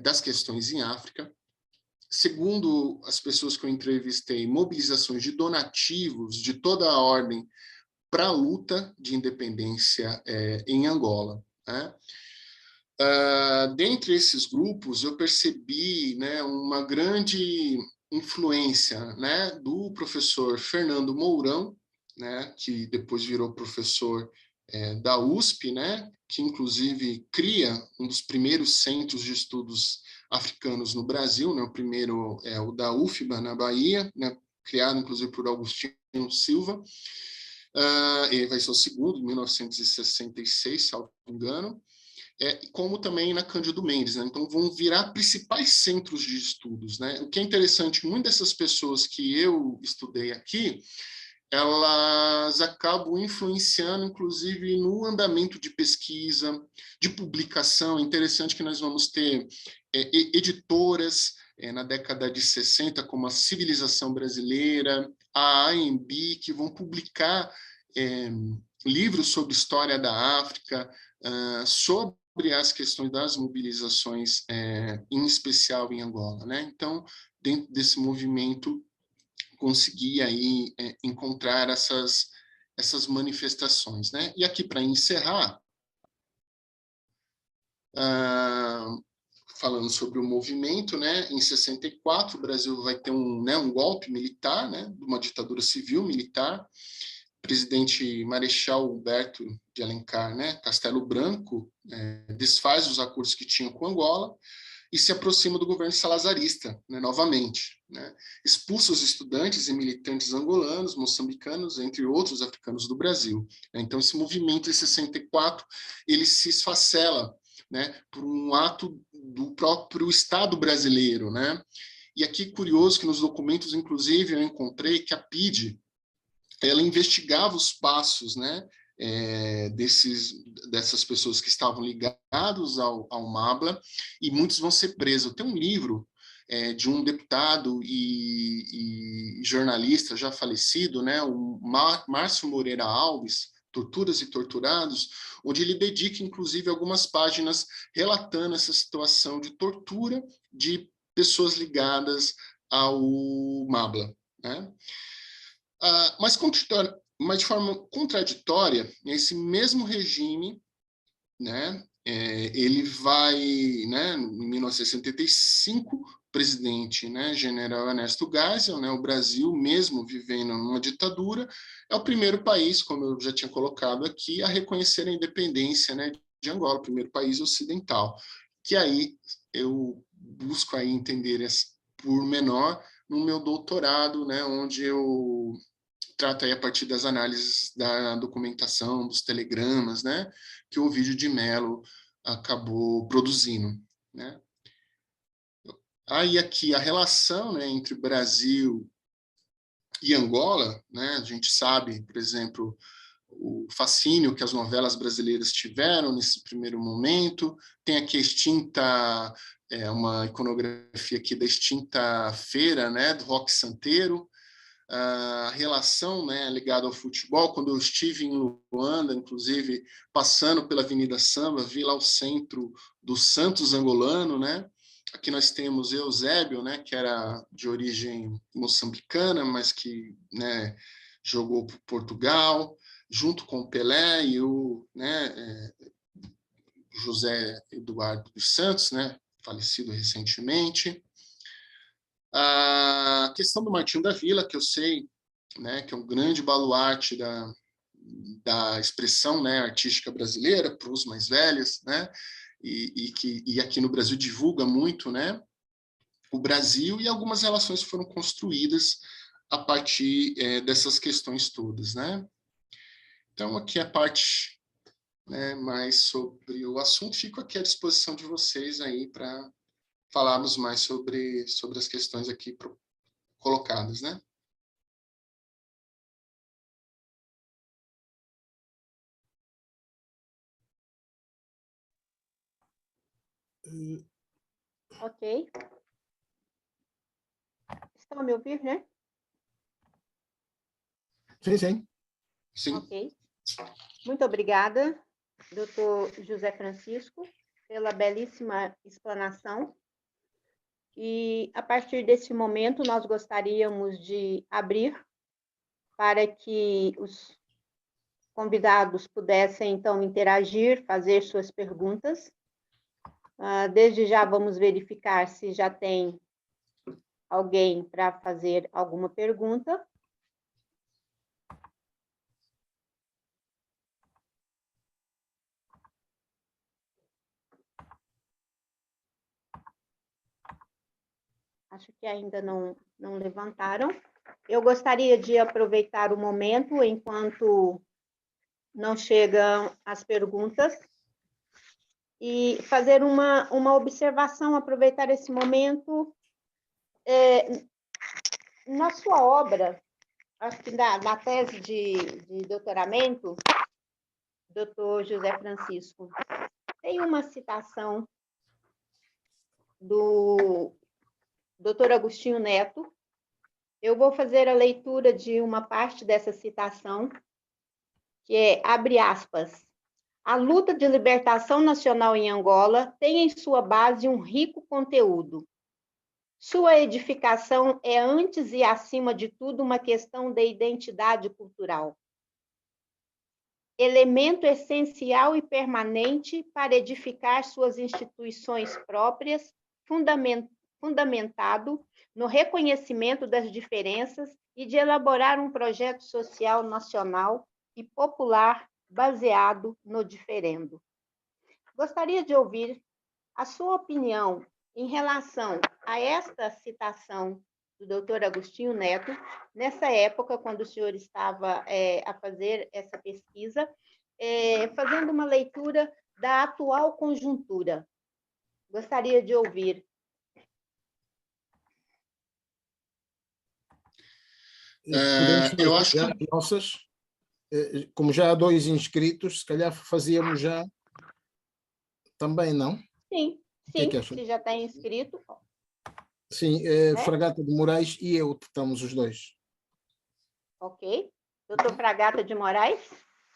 das questões em África. Segundo as pessoas que eu entrevistei, mobilizações de donativos de toda a ordem para a luta de independência em Angola, né? Dentre esses grupos, eu percebi, né, uma grande influência, né, do professor Fernando Mourão, né, que depois virou professor da USP, né, que inclusive cria um dos primeiros centros de estudos africanos no Brasil, né, o primeiro é o da UFBA, na Bahia, né, criado inclusive por Agostinho Silva, ele vai ser o segundo, em 1966, salvo engano, como também na Cândido Mendes, né? Então vão virar principais centros de estudos, né? O que é interessante, muitas dessas pessoas que eu estudei aqui, elas acabam influenciando, inclusive, no andamento de pesquisa, de publicação. É interessante que nós vamos ter editoras na década de 60, como a Civilização Brasileira, a AMB, que vão publicar livros sobre história da África, sobre as questões das mobilizações, em especial em Angola, né? Então, dentro desse movimento, consegui aí encontrar essas manifestações, né? E aqui, para encerrar, falando sobre o movimento, né? Em 64, o Brasil vai ter um golpe militar, né? De uma ditadura civil militar. O presidente Marechal Humberto de Alencar, né? Castelo Branco, desfaz os acordos que tinha com Angola e se aproxima do governo salazarista, né, novamente, né? Expulsa os estudantes e militantes angolanos, moçambicanos, entre outros africanos do Brasil. Então, esse movimento, em 64, ele se esfacela, né, por um ato do próprio Estado brasileiro, né? E aqui, curioso que nos documentos, inclusive, eu encontrei que a PIDE, ela investigava os passos, né, dessas pessoas que estavam ligados ao MABLA, e muitos vão ser presos. Tem um livro de um deputado e jornalista já falecido, né, o Márcio Moreira Alves, Torturas e Torturados, onde ele dedica, inclusive, algumas páginas relatando essa situação de tortura de pessoas ligadas ao MABLA, né? Mas de forma contraditória, esse mesmo regime, né, ele vai, né, em 1975, o presidente, né, general Ernesto Geisel, né, o Brasil, mesmo vivendo numa ditadura, é o primeiro país, como eu já tinha colocado aqui, a reconhecer a independência, né, de Angola, o primeiro país ocidental, que aí eu busco aí entender por menor no meu doutorado, né, onde eu trato aí a partir das análises da documentação, dos telegramas, né, que o Ovidio de Mello acabou produzindo, né. Aí aqui a relação, né, entre Brasil e Angola, né, a gente sabe, por exemplo, o fascínio que as novelas brasileiras tiveram nesse primeiro momento. Tem aqui a extinta, uma iconografia aqui da extinta feira, né, do Rock Santeiro, a relação, né, ligada ao futebol. Quando eu estive em Luanda, inclusive, passando pela Avenida Samba, vi lá o centro do Santos angolano, né? Aqui nós temos Eusébio, né, que era de origem moçambicana, mas que, né, jogou por Portugal, junto com o Pelé e o, né, José Eduardo dos Santos, né, falecido recentemente. A questão do Martinho da Vila, que eu sei, né, que é um grande baluarte da expressão, né, artística brasileira para os mais velhos, né, e aqui no Brasil divulga muito, né, o Brasil, e algumas relações foram construídas a partir dessas questões todas, né. Então, aqui a parte, né, mais sobre o assunto. Fico aqui à disposição de vocês aí para falarmos mais sobre as questões aqui colocadas, né. Ok. Estão a me ouvir, né? Sim, sim. Sim. Ok. Muito obrigada, doutor José Francisco, pela belíssima explanação. E, a partir desse momento, nós gostaríamos de abrir para que os convidados pudessem, então, interagir, fazer suas perguntas. Desde já, vamos verificar se já tem alguém para fazer alguma pergunta. Acho que ainda não levantaram. Eu gostaria de aproveitar o momento, enquanto não chegam as perguntas, e fazer uma observação, aproveitar esse momento. Na sua obra, acho que na tese de doutoramento, doutor José Francisco, tem uma citação do doutor Agostinho Neto. Eu vou fazer a leitura de uma parte dessa citação, que é, abre aspas, a luta de libertação nacional em Angola tem em sua base um rico conteúdo. Sua edificação é, antes e acima de tudo, uma questão de identidade cultural. Elemento essencial e permanente para edificar suas instituições próprias, fundamentado no reconhecimento das diferenças e de elaborar um projeto social nacional e popular baseado no diferendo. Gostaria de ouvir a sua opinião em relação a esta citação do doutor Agostinho Neto, nessa época, quando o senhor estava a fazer essa pesquisa, fazendo uma leitura da atual conjuntura. Gostaria de ouvir. Eu acho que nossas, como já há 2 inscritos, se calhar fazíamos já também, não? Sim, sim, se já está inscrito. Sim, Fragata de Moraes e eu, estamos os 2. Ok. Doutor Fragata de Moraes?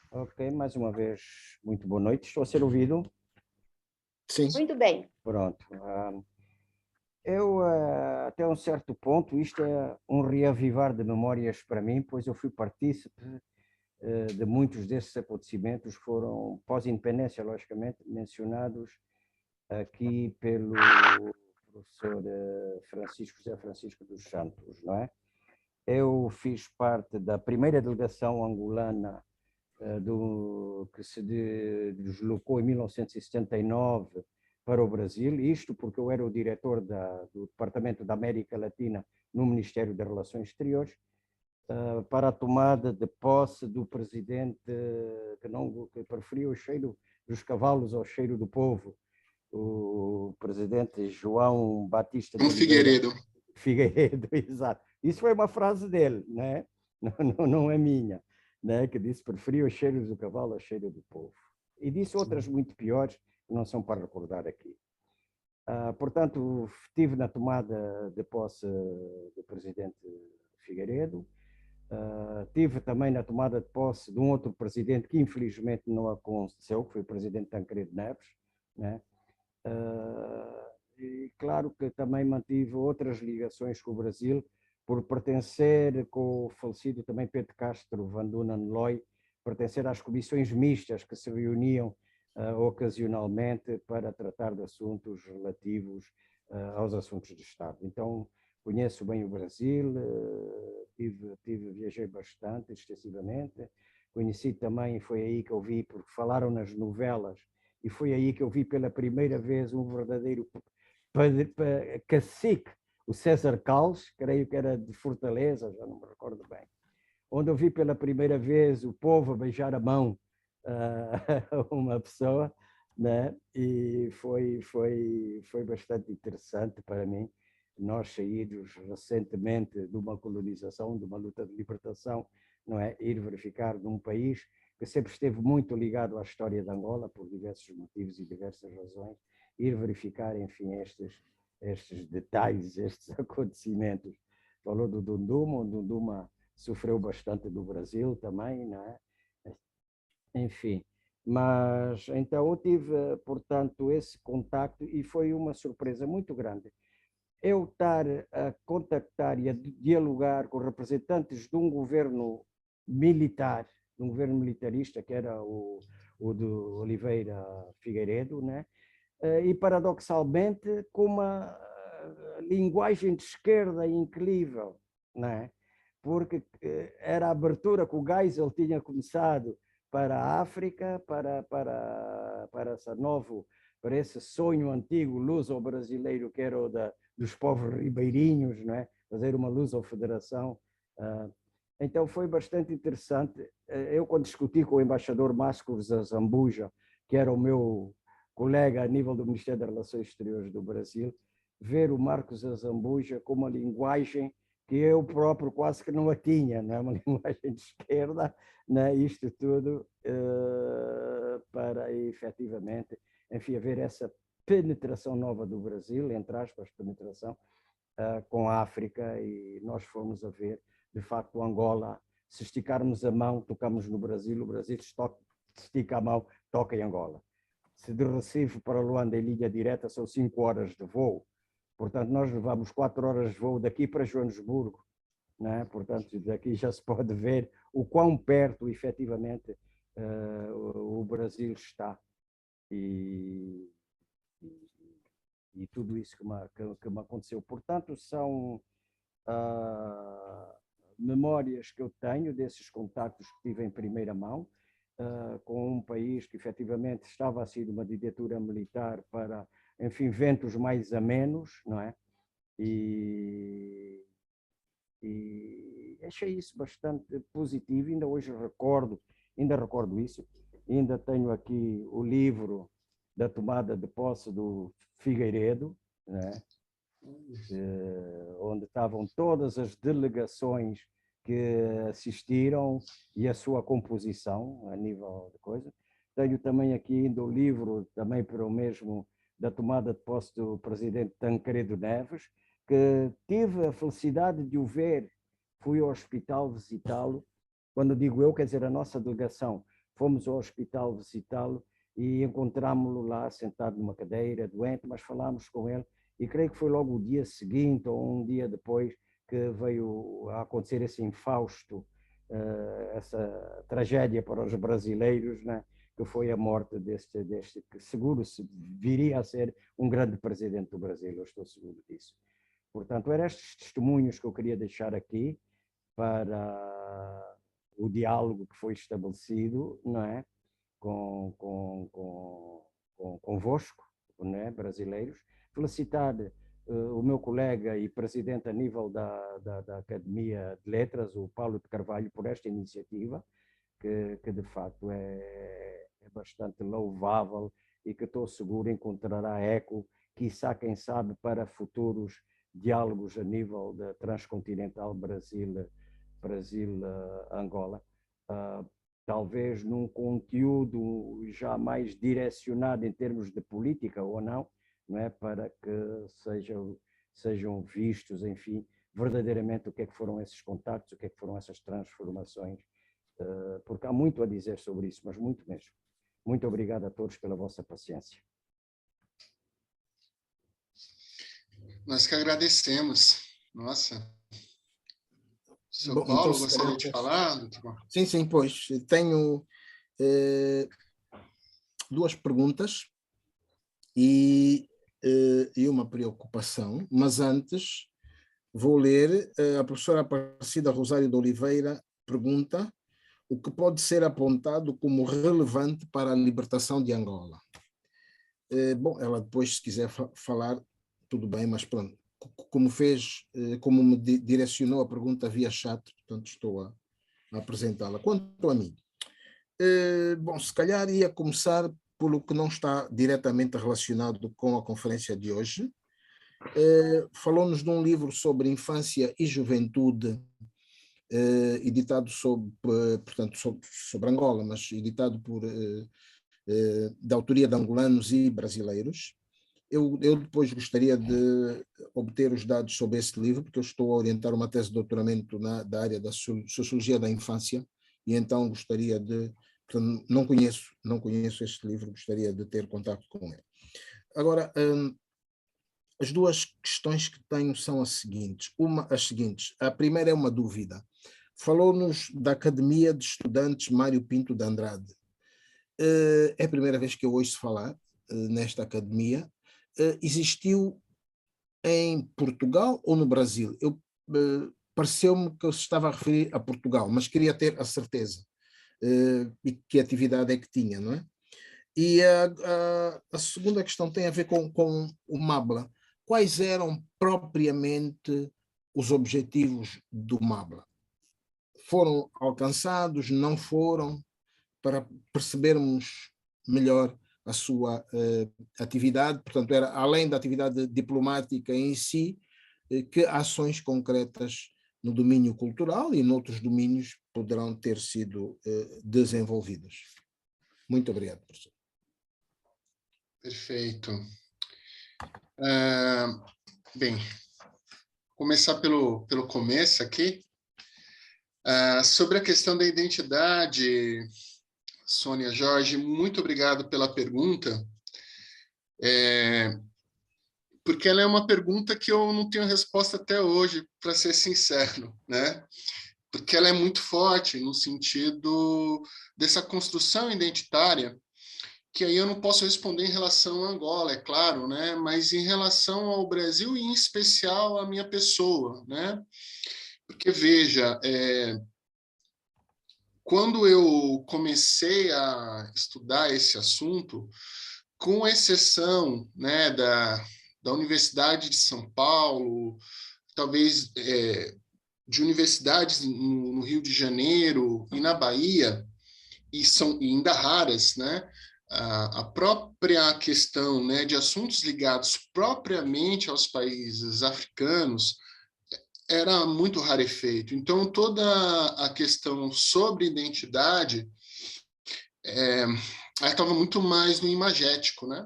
Ok, mais uma vez, muito boa noite. Estou a ser ouvido? Sim. Muito bem. Pronto. Eu, até um certo ponto, isto é um reavivar de memórias para mim, pois eu fui partícipe de muitos desses acontecimentos, foram pós-independência, logicamente, mencionados aqui pelo professor José Francisco dos Santos, não é? Eu fiz parte da primeira delegação angolana que se deslocou em 1979 para o Brasil, isto porque eu era o diretor do Departamento da América Latina no Ministério das Relações Exteriores, para a tomada de posse do presidente que preferia o cheiro dos cavalos ao cheiro do povo, o presidente João Batista de Figueiredo. Figueiredo, exato. Isso foi uma frase dele, né? Não é minha. né, que disse: preferia os cheiros do cavalo ao cheiro do povo. E disse outras muito piores, que não são para recordar aqui. Portanto, estive na tomada de posse do presidente Figueiredo, estive também na tomada de posse de um outro presidente que infelizmente não aconteceu, que foi o presidente Tancredo Neves, né? E claro que também mantive outras ligações com o Brasil, por pertencer com o falecido também Pedro Castro Van Dunen Loy, pertencer às comissões mistas que se reuniam ocasionalmente para tratar de assuntos relativos aos assuntos de Estado. Então, conheço bem o Brasil, viajei bastante, extensivamente, conheci também, foi aí que eu vi, porque falaram nas novelas, e foi aí que eu vi pela primeira vez um verdadeiro cacique, o César Calles, creio que era de Fortaleza, já não me recordo bem, onde eu vi pela primeira vez o povo a beijar a mão a uma pessoa, né? E foi bastante interessante para mim, nós saídos recentemente de uma colonização, de uma luta de libertação, não é? Ir verificar num país que sempre esteve muito ligado à história de Angola, por diversos motivos e diversas razões, ir verificar, enfim, estes detalhes, estes acontecimentos. Falou do Dunduma, o Dunduma sofreu bastante do Brasil também, não é? Enfim, mas então eu tive, portanto, esse contacto e foi uma surpresa muito grande. Eu estar a contactar e a dialogar com representantes de um governo militar, de um governo militarista, que era o de Oliveira Figueiredo, né? E paradoxalmente com uma linguagem de esquerda incrível, né? Porque era a abertura que o Geisel tinha começado para a África, para esse sonho antigo luso-brasileiro que era o dos povos ribeirinhos, não é? Fazer uma luso-federação. Então foi bastante interessante. Eu, quando discuti com o embaixador Máscaros Zambuja, que era o meu colega a nível do Ministério das Relações Exteriores do Brasil, ver o Marcos Azambuja com uma linguagem que eu próprio quase que não a tinha, não é? Uma linguagem de esquerda, né? Isto tudo para efetivamente, enfim, haver essa penetração nova do Brasil, entre aspas, penetração, com a África, e nós fomos a ver, de facto, Angola, se esticarmos a mão, tocamos no Brasil, o Brasil estica a mão, toca em Angola. Se de Recife para Luanda em linha direta são 5 horas de voo, portanto nós levamos 4 horas de voo daqui para Joanesburgo, né? Portanto daqui já se pode ver o quão perto efetivamente o Brasil está e tudo isso que me aconteceu. Portanto, são memórias que eu tenho desses contactos que tive em primeira mão, com um país que efetivamente estava a ser uma ditadura militar para, enfim, ventos mais amenos, não é? E achei isso bastante positivo, ainda hoje ainda recordo isso, ainda tenho aqui o livro da tomada de posse do Figueiredo, né? Onde estavam todas as delegações que assistiram e a sua composição a nível de coisa. Tenho também aqui ainda o livro, também para o mesmo, da tomada de posse do presidente Tancredo Neves, que tive a felicidade de o ver, fui ao hospital visitá-lo, quando digo eu, quer dizer a nossa delegação, fomos ao hospital visitá-lo e encontrámo-lo lá sentado numa cadeira, doente, mas falámos com ele, e creio que foi logo o dia seguinte ou um dia depois que veio a acontecer esse infausto, essa tragédia para os brasileiros, né? Que foi a morte deste que seguro viria a ser um grande presidente do Brasil, eu estou seguro disso. Portanto, eram estes testemunhos que eu queria deixar aqui para o diálogo que foi estabelecido, não é? Convosco, não é? Brasileiros. Felicitar o meu colega e presidente a nível da Academia de Letras, o Paulo de Carvalho, por esta iniciativa, que de facto é bastante louvável e que estou seguro encontrará eco, quiçá, quem sabe, para futuros diálogos a nível da transcontinental Brasil-Angola. talvez num conteúdo já mais direcionado em termos de política ou não, não é? Para que sejam vistos, enfim, verdadeiramente o que é que foram esses contactos, o que é que foram essas transformações, porque há muito a dizer sobre isso, mas muito mesmo. Muito obrigado a todos pela vossa paciência. Nós que agradecemos. Nossa. Sr. Bom, Paulo, então, gostaria de falar? Sim, pois. Tenho duas perguntas e uma preocupação, mas antes vou ler. A professora Aparecida Rosário de Oliveira pergunta o que pode ser apontado como relevante para a libertação de Angola. Bom, ela depois, se quiser falar, tudo bem, mas pronto. Como me direcionou a pergunta via chat, portanto estou a apresentá-la. Quanto a mim, bom, se calhar ia começar pelo que não está diretamente relacionado com a conferência de hoje. Falou-nos de um livro sobre infância e juventude, editado sobre Angola, mas editado da autoria de angolanos e brasileiros. Eu depois gostaria de obter os dados sobre esse livro, porque eu estou a orientar uma tese de doutoramento da área da sociologia da infância, e então gostaria de... Portanto, não conheço este livro, gostaria de ter contato com ele. Agora, as duas questões que tenho são as seguintes. A primeira é uma dúvida. Falou-nos da Academia de Estudantes Mário Pinto de Andrade. É a primeira vez que eu ouço falar nesta academia. Existiu em Portugal ou no Brasil? Pareceu-me que eu estava a referir a Portugal, mas queria ter a certeza. E que atividade é que tinha, não é? E a segunda questão tem a ver com o MABLA. Quais eram propriamente os objetivos do MABLA? Foram alcançados? Não foram? Para percebermos melhor a sua atividade, portanto, era além da atividade diplomática em si, que ações concretas no domínio cultural e noutros domínios poderão ter sido desenvolvidas. Muito obrigado, professor. Perfeito. Bem, começar pelo começo aqui. Sobre a questão da identidade, Sônia, Jorge, muito obrigado pela pergunta, porque ela é uma pergunta que eu não tenho resposta até hoje, para ser sincero, né? Porque ela é muito forte no sentido dessa construção identitária, que aí eu não posso responder em relação a Angola, é claro, né? Mas em relação ao Brasil e, em especial, à minha pessoa, né? Porque, veja, quando eu comecei a estudar esse assunto, com exceção, né, da Universidade de São Paulo, talvez de universidades no Rio de Janeiro e na Bahia, e são ainda raras, né, a própria questão, né, de assuntos ligados propriamente aos países africanos era muito rarefeito. Então, toda a questão sobre identidade estava muito mais no imagético, né?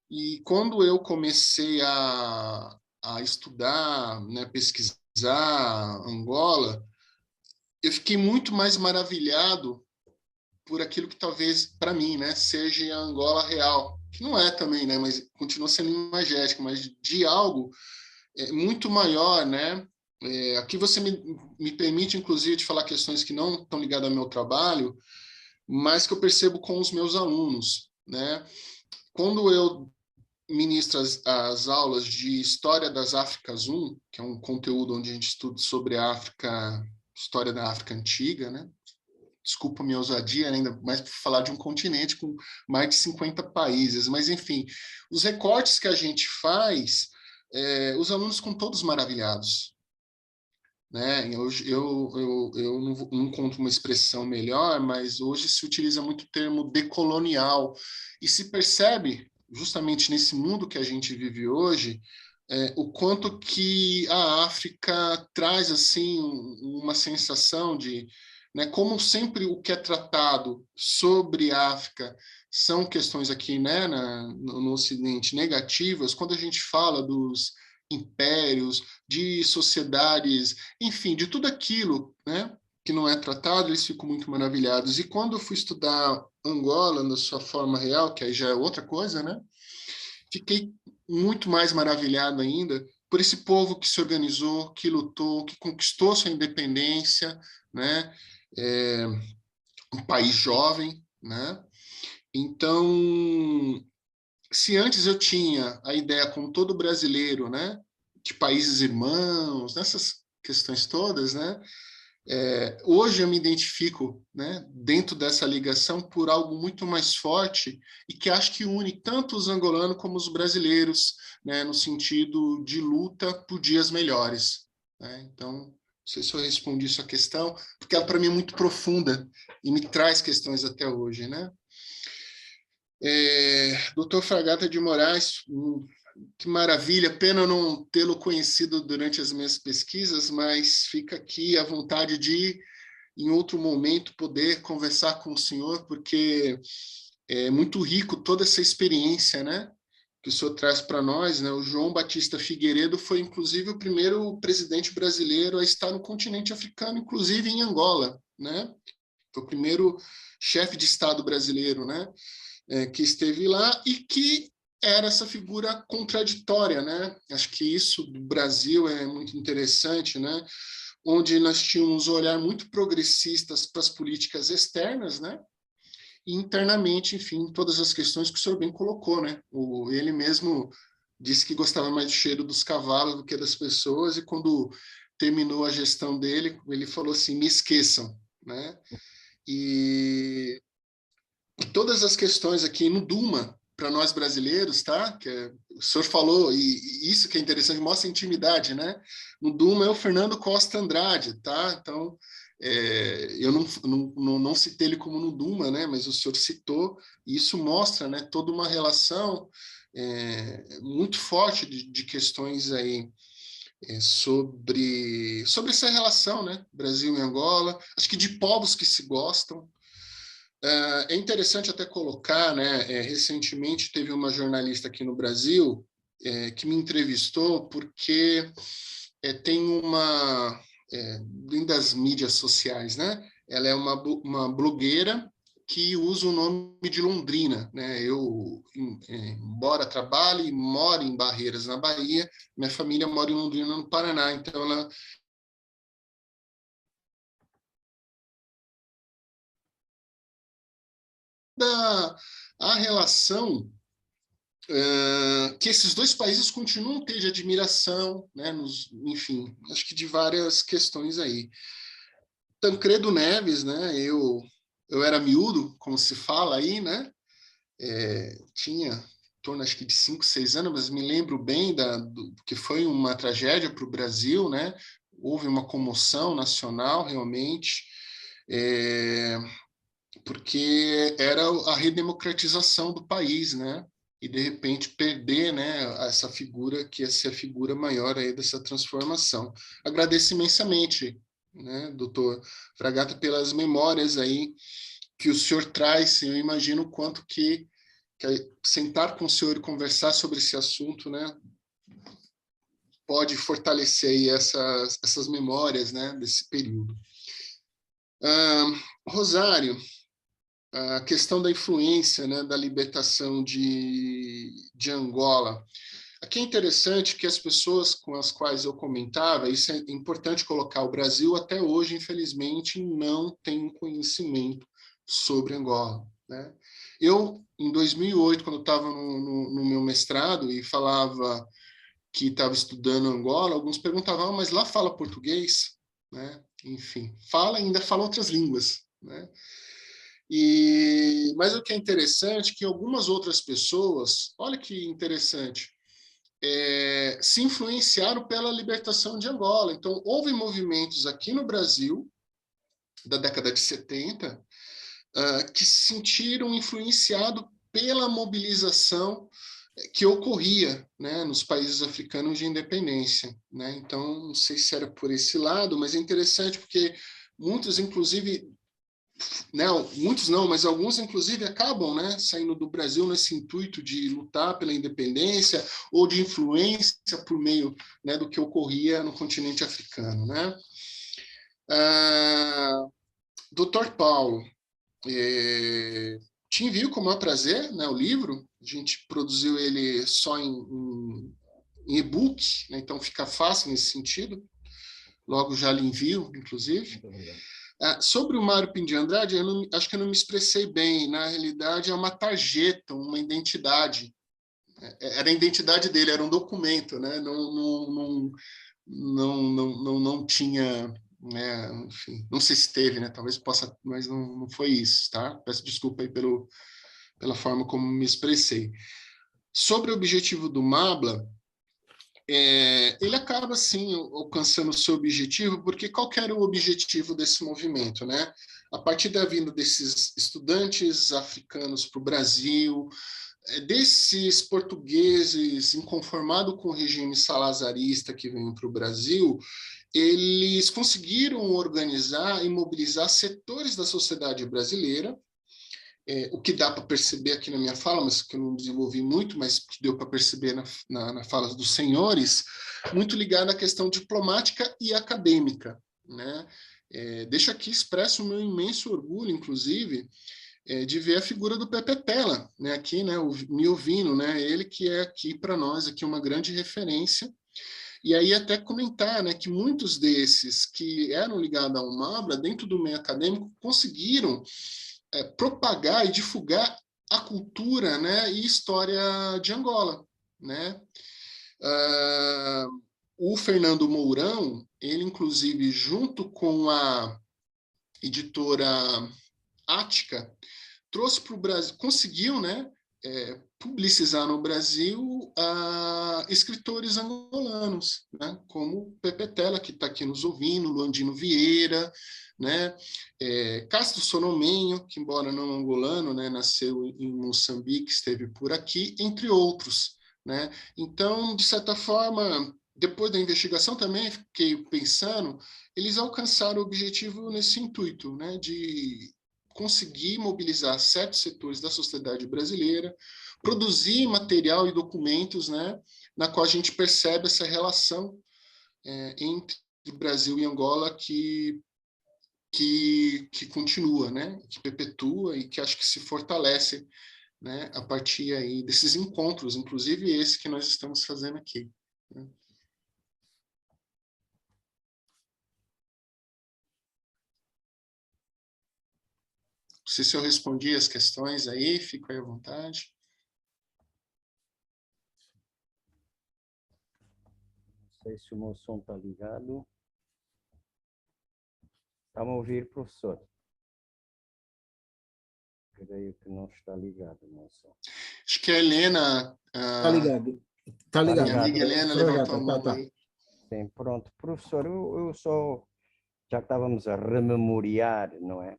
E quando eu comecei a estudar, né, pesquisar Angola, eu fiquei muito mais maravilhado por aquilo que talvez, para mim, né, seja a Angola real, que não é também, né, mas continua sendo imagético, mas de algo muito maior, né? Aqui você me permite, inclusive, de falar questões que não estão ligadas ao meu trabalho, mas que eu percebo com os meus alunos, né? Quando eu ministro as aulas de História das Áfricas 1, que é um conteúdo onde a gente estuda sobre a África, história da África antiga, né? Desculpa a minha ousadia, ainda mais para falar de um continente com mais de 50 países, mas, enfim, os recortes que a gente faz, os alunos ficam todos maravilhados. Né? Eu não encontro uma expressão melhor, mas hoje se utiliza muito o termo decolonial, e se percebe, justamente nesse mundo que a gente vive hoje, o quanto que a África traz assim uma sensação de, né? Como sempre o que é tratado sobre a África são questões aqui, né, no Ocidente negativas, quando a gente fala dos impérios, de sociedades, enfim, de tudo aquilo, né, que não é tratado, eles ficam muito maravilhados. E quando eu fui estudar Angola na sua forma real, que aí já é outra coisa, né, fiquei muito mais maravilhado ainda por esse povo que se organizou, que lutou, que conquistou sua independência, né, um país jovem, né. Então, se antes eu tinha a ideia, como todo brasileiro, né, de países irmãos, nessas questões todas, né, hoje eu me identifico, né, dentro dessa ligação por algo muito mais forte e que acho que une tanto os angolanos como os brasileiros, né, no sentido de luta por dias melhores, né? Então, não sei se eu respondi sua questão, porque ela para mim é muito profunda e me traz questões até hoje, né? Dr. Fragata de Moraes, que maravilha, pena não tê-lo conhecido durante as minhas pesquisas, mas fica aqui a vontade de, em outro momento, poder conversar com o senhor, porque é muito rico toda essa experiência, né, que o senhor traz para nós, né? O João Batista Figueiredo foi, inclusive, o primeiro presidente brasileiro a estar no continente africano, inclusive em Angola, né? Foi o primeiro chefe de Estado brasileiro, né, que esteve lá e que era essa figura contraditória, né? Acho que isso do Brasil é muito interessante, né? Onde nós tínhamos um olhar muito progressistas para as políticas externas, né? E internamente, enfim, todas as questões que o senhor bem colocou, né? Ele mesmo disse que gostava mais do cheiro dos cavalos do que das pessoas, e quando terminou a gestão dele, ele falou assim: me esqueçam, né? E todas as questões aqui no Duma, para nós brasileiros, tá? O senhor falou, e isso que é interessante, mostra a intimidade, né? No Duma é o Fernando Costa Andrade, tá? Então, eu não citei ele como no Duma, né? Mas o senhor citou, e isso mostra, né, toda uma relação muito forte de questões aí sobre essa relação, né? Brasil e Angola, acho que de povos que se gostam. É interessante até colocar, né, recentemente teve uma jornalista aqui no Brasil que me entrevistou porque tem uma, dentro das mídias sociais, né, ela é uma blogueira que usa o nome de Londrina, né? Eu, embora trabalhe e more em Barreiras, na Bahia, minha família mora em Londrina, no Paraná, então ela a relação que esses dois países continuam a ter de admiração, né, enfim, acho que de várias questões aí. Tancredo Neves, né, eu era miúdo, como se fala aí, né, tinha em torno, acho que de 5, 6 anos, mas me lembro bem que foi uma tragédia para o Brasil, né, houve uma comoção nacional, realmente, porque era a redemocratização do país, né? E de repente perder, né, essa figura que ia ser a figura maior aí dessa transformação. Agradeço imensamente, né, doutor Fragata, pelas memórias aí que o senhor traz. Eu imagino o quanto que sentar com o senhor e conversar sobre esse assunto, né, pode fortalecer aí essas memórias, né, desse período. Rosário, a questão da influência, né, da libertação de Angola. Aqui é interessante que as pessoas com as quais eu comentava, isso é importante colocar, o Brasil até hoje, infelizmente, não tem conhecimento sobre Angola, né? Eu, em 2008, quando estava no meu mestrado e falava que estava estudando Angola, alguns perguntavam, mas lá fala português? Né? Enfim, ainda fala outras línguas, né? Mas o que é interessante é que algumas outras pessoas, olha que interessante, se influenciaram pela libertação de Angola. Então, houve movimentos aqui no Brasil, da década de 70, que se sentiram influenciados pela mobilização que ocorria, né, nos países africanos de independência, né? Então, não sei se era por esse lado, mas é interessante porque muitos, inclusive, não, muitos não, mas alguns, inclusive, acabam, né, saindo do Brasil nesse intuito de lutar pela independência ou de influência por meio, né, do que ocorria no continente africano, né? Dr. Paulo, te envio com o maior prazer, né, o livro. A gente produziu ele só em e-book, né, então fica fácil nesse sentido. Logo já lhe envio, inclusive. Sobre o Mário Pinto de Andrade, acho que eu não me expressei bem. Na realidade, é uma tarjeta, uma identidade. Era a identidade dele, era um documento, né? Não tinha, né? Enfim, não sei se teve, né? Talvez possa, mas não foi isso, tá? Peço desculpa aí pela forma como me expressei. Sobre o objetivo do MABLA, ele acaba, sim, alcançando o seu objetivo, porque qual que era o objetivo desse movimento, né? A partir da vinda desses estudantes africanos para o Brasil, desses portugueses inconformados com o regime salazarista que vem para o Brasil, eles conseguiram organizar e mobilizar setores da sociedade brasileira, o que dá para perceber aqui na minha fala, mas que eu não desenvolvi muito, mas que deu para perceber na fala dos senhores, muito ligado à questão diplomática e acadêmica, né? Deixo aqui expresso o meu imenso orgulho, inclusive, de ver a figura do Pepe Tela, né? Aqui, né? Me ouvindo, né? Ele que é aqui para nós aqui uma grande referência. E aí até comentar, né, que muitos desses que eram ligados ao MABLA, dentro do meio acadêmico, conseguiram propagar e divulgar a cultura, né, e história de Angola, né? O Fernando Mourão, ele inclusive junto com a editora Ática, trouxe para o Brasil, conseguiu, né, publicizar no Brasil escritores angolanos, né, como Pepe Tela, que está aqui nos ouvindo, Luandino Vieira, né, Castro Sonomenho, que embora não angolano, né, nasceu em Moçambique, esteve por aqui, entre outros, né. Então, de certa forma, depois da investigação também fiquei pensando, eles alcançaram o objetivo nesse intuito, né, de conseguir mobilizar certos setores da sociedade brasileira, produzir material e documentos, né, na qual a gente percebe essa relação entre Brasil e Angola que continua, né, que perpetua e que acho que se fortalece, né, a partir aí desses encontros, inclusive esse que nós estamos fazendo aqui, né? Não sei se eu respondi as questões aí, fico aí à vontade. Não sei se o meu som está ligado. Está-me a ouvir, professor? Creio que não está ligado o meu som. Acho que a Helena... Está ligado. Está ligado. Minha amiga Helena levantou a mão aí. Sim, pronto. Professor, eu só... Já que estávamos a rememoriar, não é?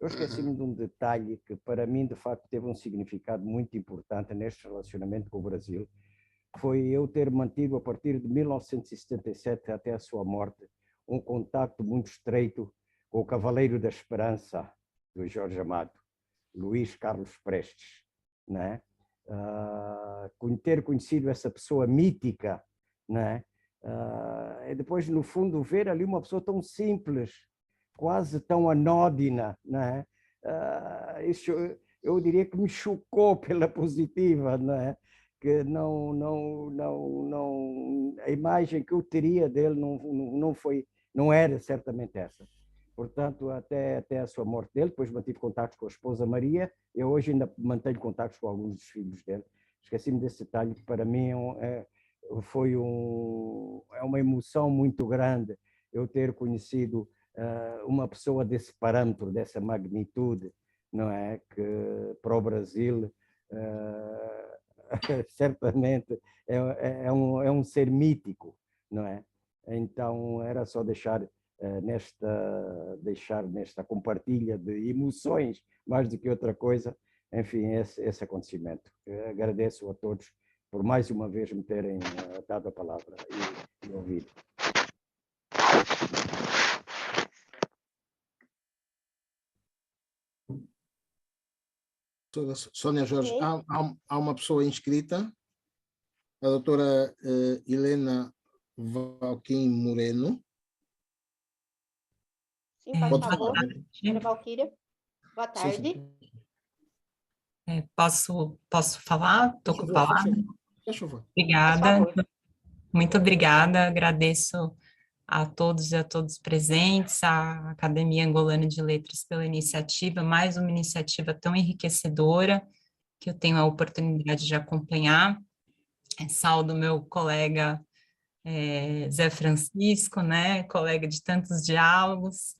Eu esqueci-me de um detalhe que, para mim, de facto, teve um significado muito importante neste relacionamento com o Brasil. Foi eu ter mantido, a partir de 1977 até a sua morte, um contacto muito estreito com o Cavaleiro da Esperança, do Jorge Amado, Luís Carlos Prestes, não é? Ter conhecido essa pessoa mítica, não é? E depois, no fundo, ver ali uma pessoa tão simples, quase tão anódina, não é? Isso eu diria que me chocou pela positiva, não é? Que a imagem que eu teria dele não era certamente essa. Portanto, até a sua morte dele, depois mantive contactos com a esposa Maria, eu hoje ainda mantenho contactos com alguns dos filhos dele. Esqueci-me desse detalhe, que para mim é uma emoção muito grande eu ter conhecido uma pessoa desse parâmetro, dessa magnitude, não é? Que para o Brasil certamente é um ser mítico, não é? Então era só deixar nesta compartilha de emoções, mais do que outra coisa, enfim, esse acontecimento. Agradeço a todos por mais uma vez me terem dado a palavra e ouvido. Sônia Jorge, Ok. há uma pessoa inscrita, a doutora Helena Valquim Moreno. Sim, faz Pode favor. falar. Doutora Valquíria. Boa Sim, tarde. sim. Posso falar? Estou com a palavra. Faz favor. Por Obrigada. favor. Muito obrigada. Agradeço a todos e a todos presentes, à Academia Angolana de Letras pela iniciativa, mais uma iniciativa tão enriquecedora que eu tenho a oportunidade de acompanhar. Saúdo meu colega Zé Francisco, né, colega de tantos diálogos.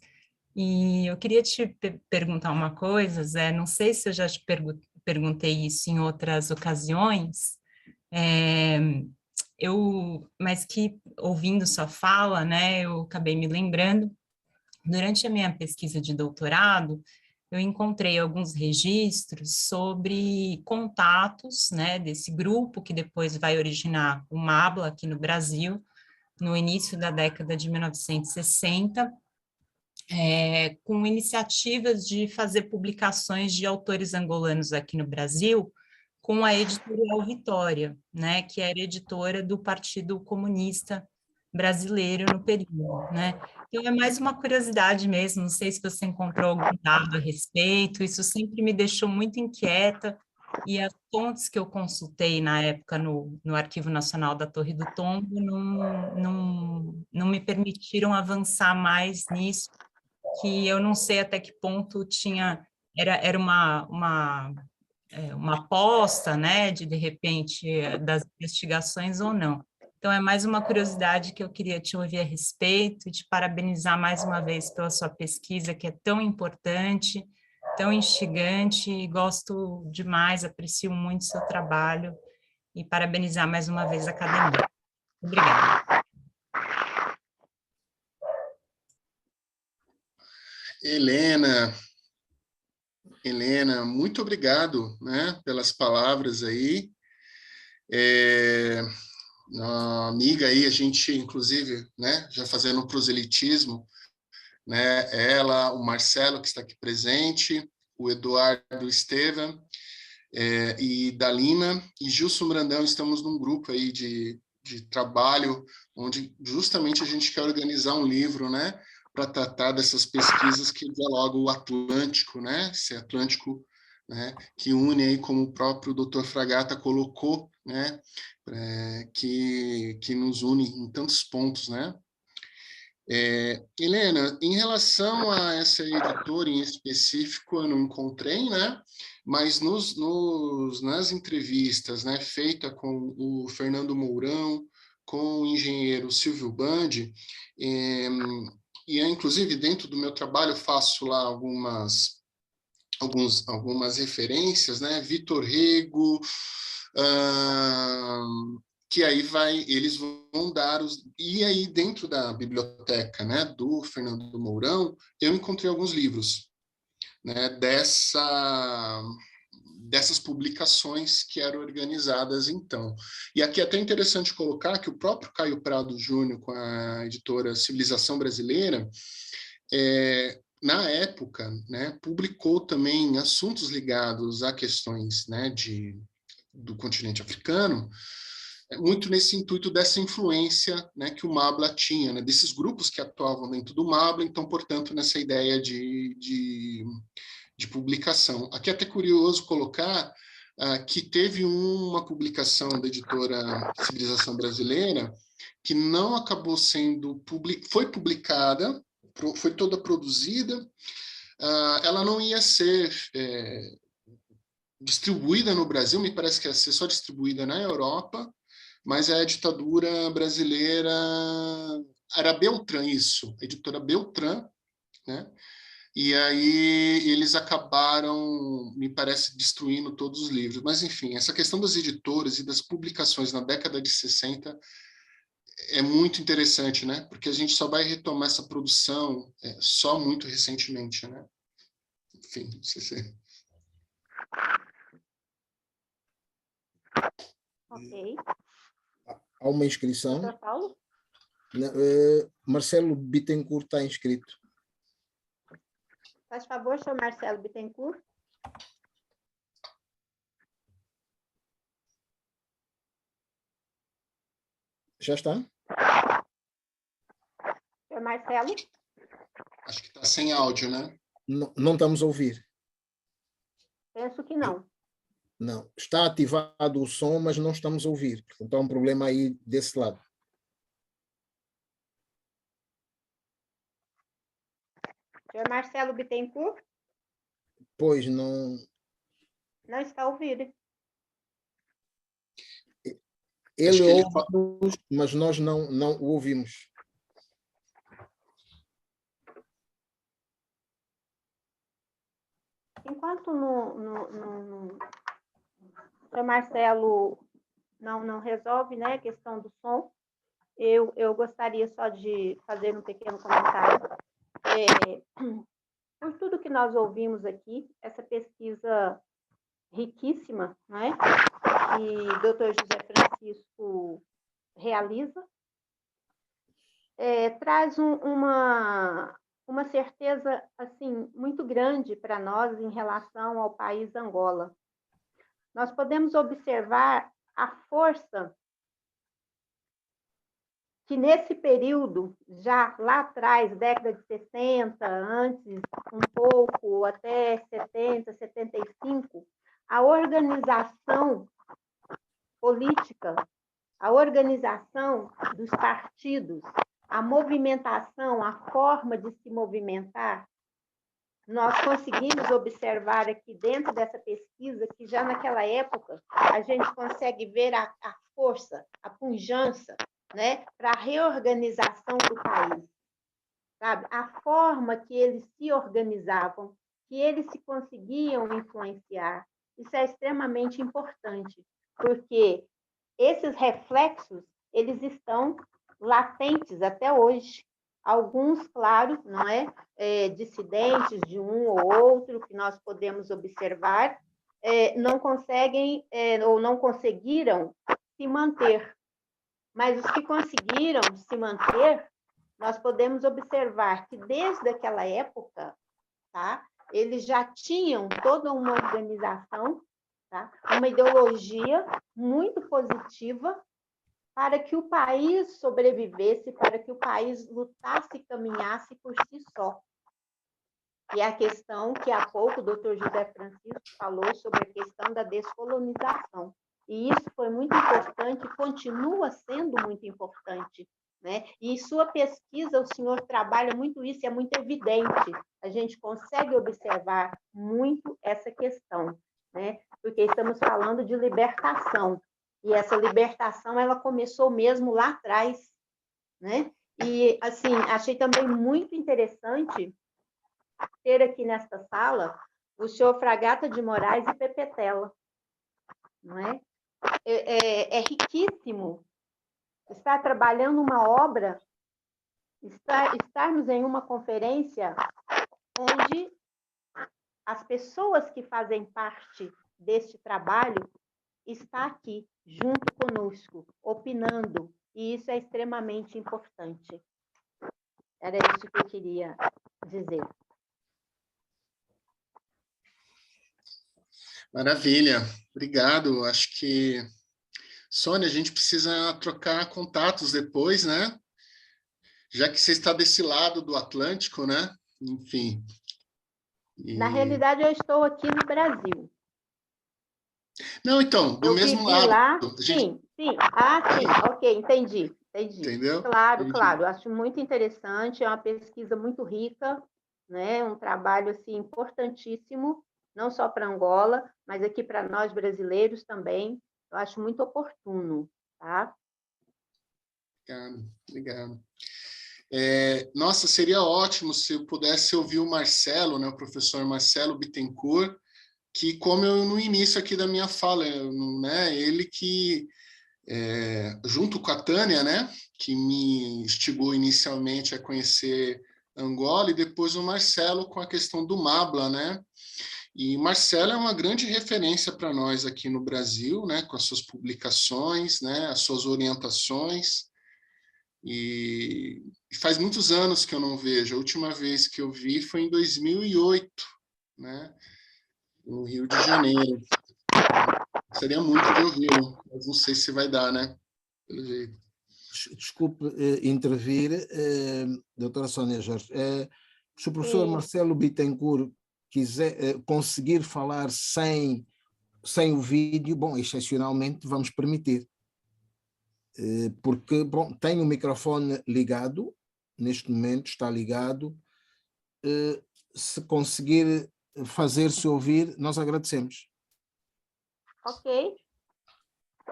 E eu queria te perguntar uma coisa, Zé, não sei se eu já te perguntei isso em outras ocasiões, mas que ouvindo sua fala, né, eu acabei me lembrando, durante a minha pesquisa de doutorado, eu encontrei alguns registros sobre contatos, né, desse grupo que depois vai originar o MABLA aqui no Brasil, no início da década de 1960, com iniciativas de fazer publicações de autores angolanos aqui no Brasil, com a editorial Vitória, né, que era editora do Partido Comunista Brasileiro no período, né? Então, é mais uma curiosidade mesmo, não sei se você encontrou algum dado a respeito, isso sempre me deixou muito inquieta, e as fontes que eu consultei na época no Arquivo Nacional da Torre do Tombo não me permitiram avançar mais nisso, que eu não sei até que ponto era uma aposta, né, de repente, das investigações ou não. Então, é mais uma curiosidade que eu queria te ouvir a respeito e te parabenizar mais uma vez pela sua pesquisa, que é tão importante, tão instigante, e gosto demais, aprecio muito o seu trabalho, e parabenizar mais uma vez a academia. Obrigada. Helena, muito obrigado, né, pelas palavras aí. A amiga aí, a gente, inclusive, né, já fazendo um proselitismo, né, ela, o Marcelo, que está aqui presente, o Eduardo Estevam, e Dalina, e Gilson Brandão, estamos num grupo aí de trabalho, onde justamente a gente quer organizar um livro, né, para tratar dessas pesquisas que dialogam o Atlântico, né, esse Atlântico, né, que une aí, como o próprio Dr. Fragata colocou, né, que nos une em tantos pontos, né. Helena, em relação a essa editora em específico, eu não encontrei, né? Mas nas entrevistas, né, feita com o Fernando Mourão, com o engenheiro Silvio Bandi, inclusive dentro do meu trabalho faço lá algumas referências, né? Vitor Rego, que aí eles vão dar e aí dentro da biblioteca, né, do Fernando Mourão, eu encontrei alguns livros, né, dessas publicações que eram organizadas então. E aqui é até interessante colocar que o próprio Caio Prado Júnior, com a editora Civilização Brasileira, na época, né, publicou também assuntos ligados a questões, né, do continente africano, muito nesse intuito dessa influência, né, que o MABLA tinha, né, desses grupos que atuavam dentro do MABLA, então, portanto, nessa ideia de publicação. Aqui é até curioso colocar que teve uma publicação da editora Civilização Brasileira que não acabou sendo foi publicada, foi toda produzida, ela não ia ser distribuída no Brasil, me parece que ia ser só distribuída na Europa, mas a ditadura brasileira era Beltrán, isso, a editora Beltrán, né? E aí eles acabaram, me parece, destruindo todos os livros. Mas, enfim, essa questão das editoras e das publicações na década de 60 é muito interessante, né? Porque a gente só vai retomar essa produção só muito recentemente, né? Enfim, não sei se... Ok. Há uma inscrição. Doutor Paulo? Marcelo Bittencourt está inscrito. Faz favor, senhor Marcelo Bittencourt. Já está? Senhor Marcelo? Acho que está sem áudio, né? Não estamos a ouvir. Penso que não. Não. Está ativado o som, mas não estamos a ouvir. Portanto, há um problema aí desse lado. Senhor Marcelo Bittencourt? Pois não. Não está ouvindo. Ele que ele ouve-nos, mas nós não o ouvimos. Enquanto o senhor Marcelo não resolve, né, a questão do som, eu gostaria só de fazer um pequeno comentário. Por tudo que nós ouvimos aqui, essa pesquisa riquíssima, né, que o Dr. José Francisco realiza, traz uma certeza assim muito grande para nós em relação ao país Angola. Nós podemos observar a força que nesse período, já lá atrás, década de 60, antes um pouco, até 70, 75, a organização política, a organização dos partidos, a movimentação, a forma de se movimentar, nós conseguimos observar aqui dentro dessa pesquisa que já naquela época a gente consegue ver a força, a pujança, né, para a reorganização do país, sabe? A forma que eles se organizavam, que eles se conseguiam influenciar. Isso é extremamente importante, porque esses reflexos, eles estão latentes até hoje. Alguns, claro, não é? Dissidentes de um ou outro, que nós podemos observar, não conseguem ou não conseguiram se manter. Mas os que conseguiram se manter, nós podemos observar que desde aquela época, tá? Eles já tinham toda uma organização, tá? Uma ideologia muito positiva para que o país sobrevivesse, para que o país lutasse e caminhasse por si só. E a questão que há pouco o doutor José Francisco falou sobre a questão da descolonização. E isso foi muito importante, continua sendo muito importante, né? E em sua pesquisa, o senhor trabalha muito isso, é muito evidente. A gente consegue observar muito essa questão, né? Porque estamos falando de libertação. E essa libertação, ela começou mesmo lá atrás, né? E, assim, achei também muito interessante ter aqui nesta sala o senhor Fragata de Moraes e Pepetela, não é? É riquíssimo estar trabalhando uma obra, estarmos em uma conferência onde as pessoas que fazem parte deste trabalho estão aqui, junto conosco, opinando, e isso é extremamente importante. Era isso que eu queria dizer. Maravilha, obrigado. Acho que, Sônia, a gente precisa trocar contatos depois, né? Já que você está desse lado do Atlântico, né? Enfim. Na realidade, eu estou aqui no Brasil. Não, então, do eu mesmo vivi lado. lá. Sim. Ah, sim, ok, entendi. Entendeu? Claro, Entendi. claro. Acho muito interessante, é uma pesquisa muito rica, né? Um trabalho assim, importantíssimo, não só para Angola, mas aqui para nós brasileiros também. Eu acho muito oportuno, tá? Obrigado. Nossa, seria ótimo se eu pudesse ouvir o Marcelo, né, o professor Marcelo Bittencourt, que, como eu no início aqui da minha fala, né, ele que, junto com a Tânia, né, que me instigou inicialmente a conhecer Angola, e depois o Marcelo com a questão do Mabla, né? E Marcelo é uma grande referência para nós aqui no Brasil, né, com as suas publicações, né, as suas orientações. E faz muitos anos que eu não vejo. A última vez que eu vi foi em 2008, né, no Rio de Janeiro. Gostaria muito de ouvi-lo, mas não sei se vai dar, né? Pelo jeito. desculpe intervir, doutora Sónia Jorge. Se o professor Marcelo Bittencourt quiser conseguir falar sem o vídeo, bom, excepcionalmente vamos permitir. Porque, bom, tem o microfone ligado, neste momento está ligado. Se conseguir fazer-se ouvir, nós agradecemos. Ok.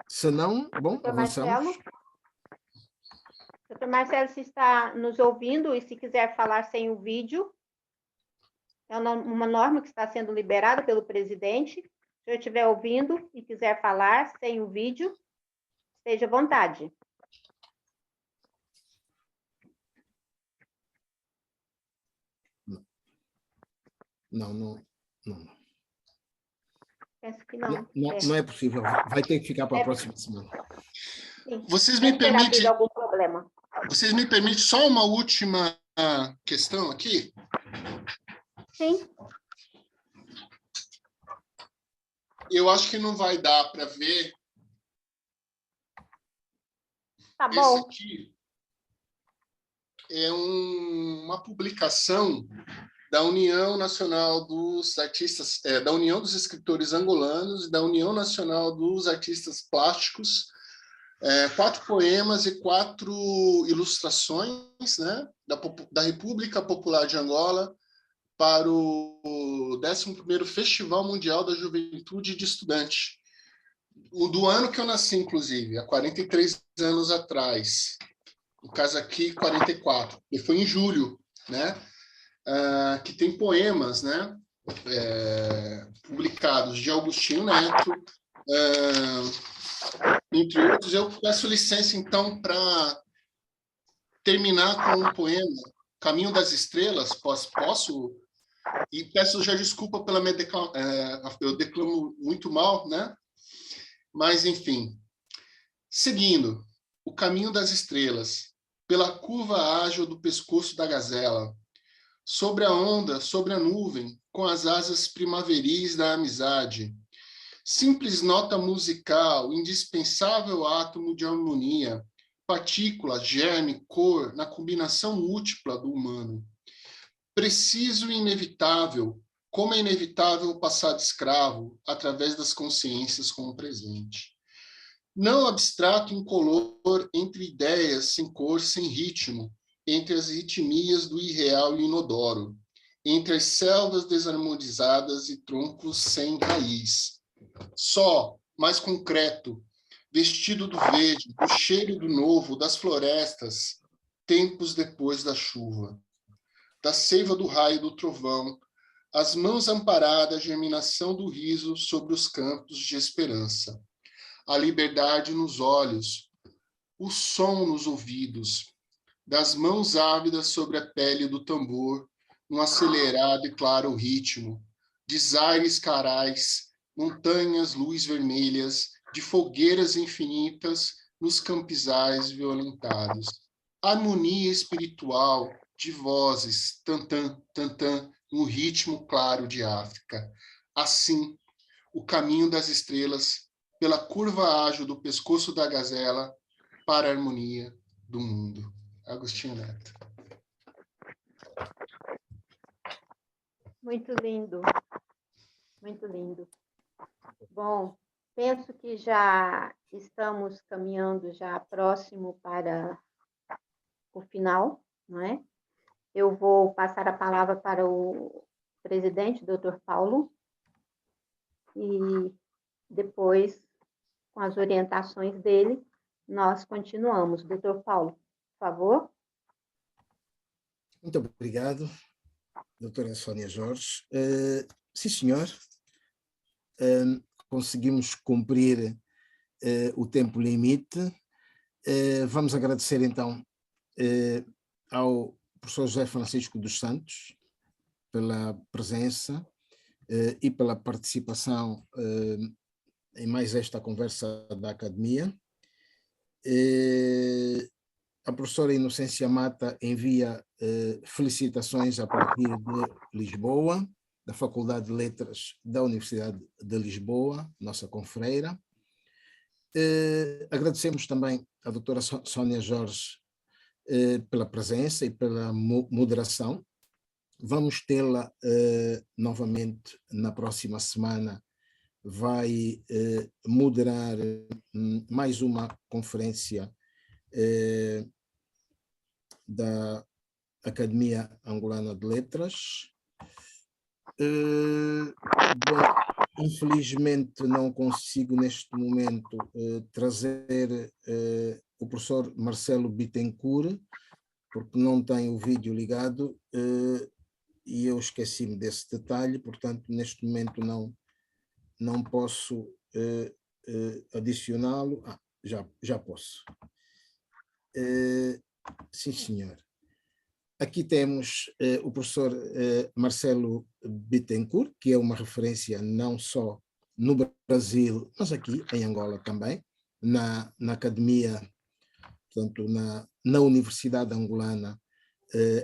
Se não, bom, Doutor avançamos. Doutor Marcelo, se está nos ouvindo e se quiser falar sem o vídeo, é uma norma que está sendo liberada pelo presidente. Se eu estiver ouvindo e quiser falar sem o vídeo, esteja à vontade. Não. Penso que não. Não é possível. Vai ter que ficar para a próxima semana. Sim. Vocês me permitem... algum problema. Vocês me permitem só uma última questão aqui? Sim. Eu acho que não vai dar para ver. Tá Esse bom. aqui é uma publicação da União Nacional dos Artistas, da União dos Escritores Angolanos e da União Nacional dos Artistas Plásticos, 4 poemas e 4 ilustrações, né, da República Popular de Angola para o 11º Festival Mundial da Juventude de Estudante, do ano que eu nasci, inclusive, há 43 anos atrás. No caso aqui, 44. E foi em julho, né? Que tem poemas, né? Publicados de Agostinho Neto, entre outros. Eu peço licença, então, para terminar com um poema, Caminho das Estrelas. Posso? E peço já desculpa pela minha eu declamo muito mal, né? Mas, enfim. Seguindo, o caminho das estrelas, pela curva ágil do pescoço da gazela, sobre a onda, sobre a nuvem, com as asas primaveris da amizade. Simples nota musical, indispensável átomo de harmonia, partícula, germe, cor, na combinação múltipla do humano. Preciso e inevitável, como é inevitável o passado escravo, através das consciências com o presente. Não abstrato incolor entre ideias sem cor, sem ritmo, entre as ritmias do irreal e inodoro, entre as selvas desarmonizadas e troncos sem raiz. Só, mais concreto, vestido do verde, do cheiro do novo, das florestas, tempos depois da chuva, da seiva do raio do trovão, as mãos amparadas, a germinação do riso sobre os campos de esperança. A liberdade nos olhos, o som nos ouvidos, das mãos ávidas sobre a pele do tambor, num acelerado e claro ritmo, desaires carais, montanhas luz vermelhas, de fogueiras infinitas nos campizais violentados. Harmonia espiritual de vozes, tantã, tantã, no ritmo claro de África. Assim, o caminho das estrelas, pela curva ágil do pescoço da gazela, para a harmonia do mundo. Agostinho Neto. Muito lindo. Muito lindo. Bom, penso que já estamos caminhando já próximo para o final, não é? Eu vou passar a palavra para o presidente, doutor Paulo, e depois, com as orientações dele, nós continuamos. Doutor Paulo, por favor. Muito obrigado, doutora Sónia Jorge. Sim, senhor. Conseguimos cumprir o tempo limite. Vamos agradecer, então, ao professor José Francisco dos Santos pela presença e pela participação em mais esta conversa da Academia. A professora Inocência Mata envia felicitações a partir de Lisboa, da Faculdade de Letras da Universidade de Lisboa, nossa confreira. Agradecemos também à doutora Sónia Jorge pela presença e pela moderação. Vamos tê-la novamente na próxima semana. Vai moderar mais uma conferência da Academia Angolana de Letras. Bom, infelizmente não consigo neste momento trazer o professor Marcelo Bittencourt, porque não tem o vídeo ligado, e eu esqueci-me desse detalhe, portanto neste momento não posso adicioná-lo. Já posso. Sim, senhor. Aqui temos o professor Marcelo Bittencourt, que é uma referência não só no Brasil, mas aqui em Angola também, na academia, portanto, na Universidade Angolana,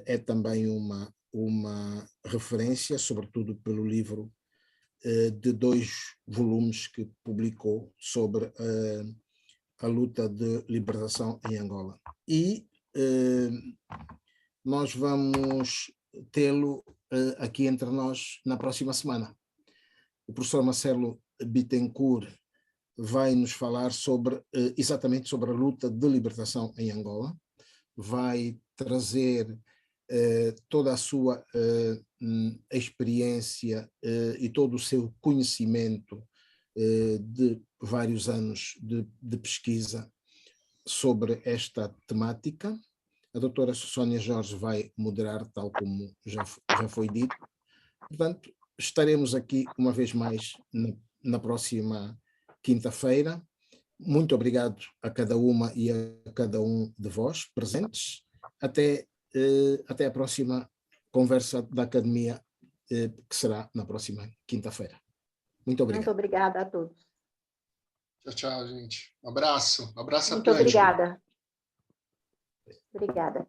é também uma referência, sobretudo pelo livro de 2 volumes que publicou sobre a luta de libertação em Angola. E nós vamos tê-lo aqui entre nós na próxima semana. O professor Marcelo Bittencourt vai nos falar exatamente sobre a luta de libertação em Angola, vai trazer toda a sua experiência e todo o seu conhecimento de vários anos de pesquisa sobre esta temática. A doutora Sónia Jorge vai moderar, tal como já foi dito. Portanto, estaremos aqui uma vez mais na próxima quinta-feira. Muito obrigado a cada uma e a cada um de vós presentes. Até a próxima conversa da Academia, que será na próxima quinta-feira. Muito obrigado. Muito obrigada a todos. Tchau, tchau, gente. Um abraço. Abraço Muito Atlântico. obrigada. Obrigada.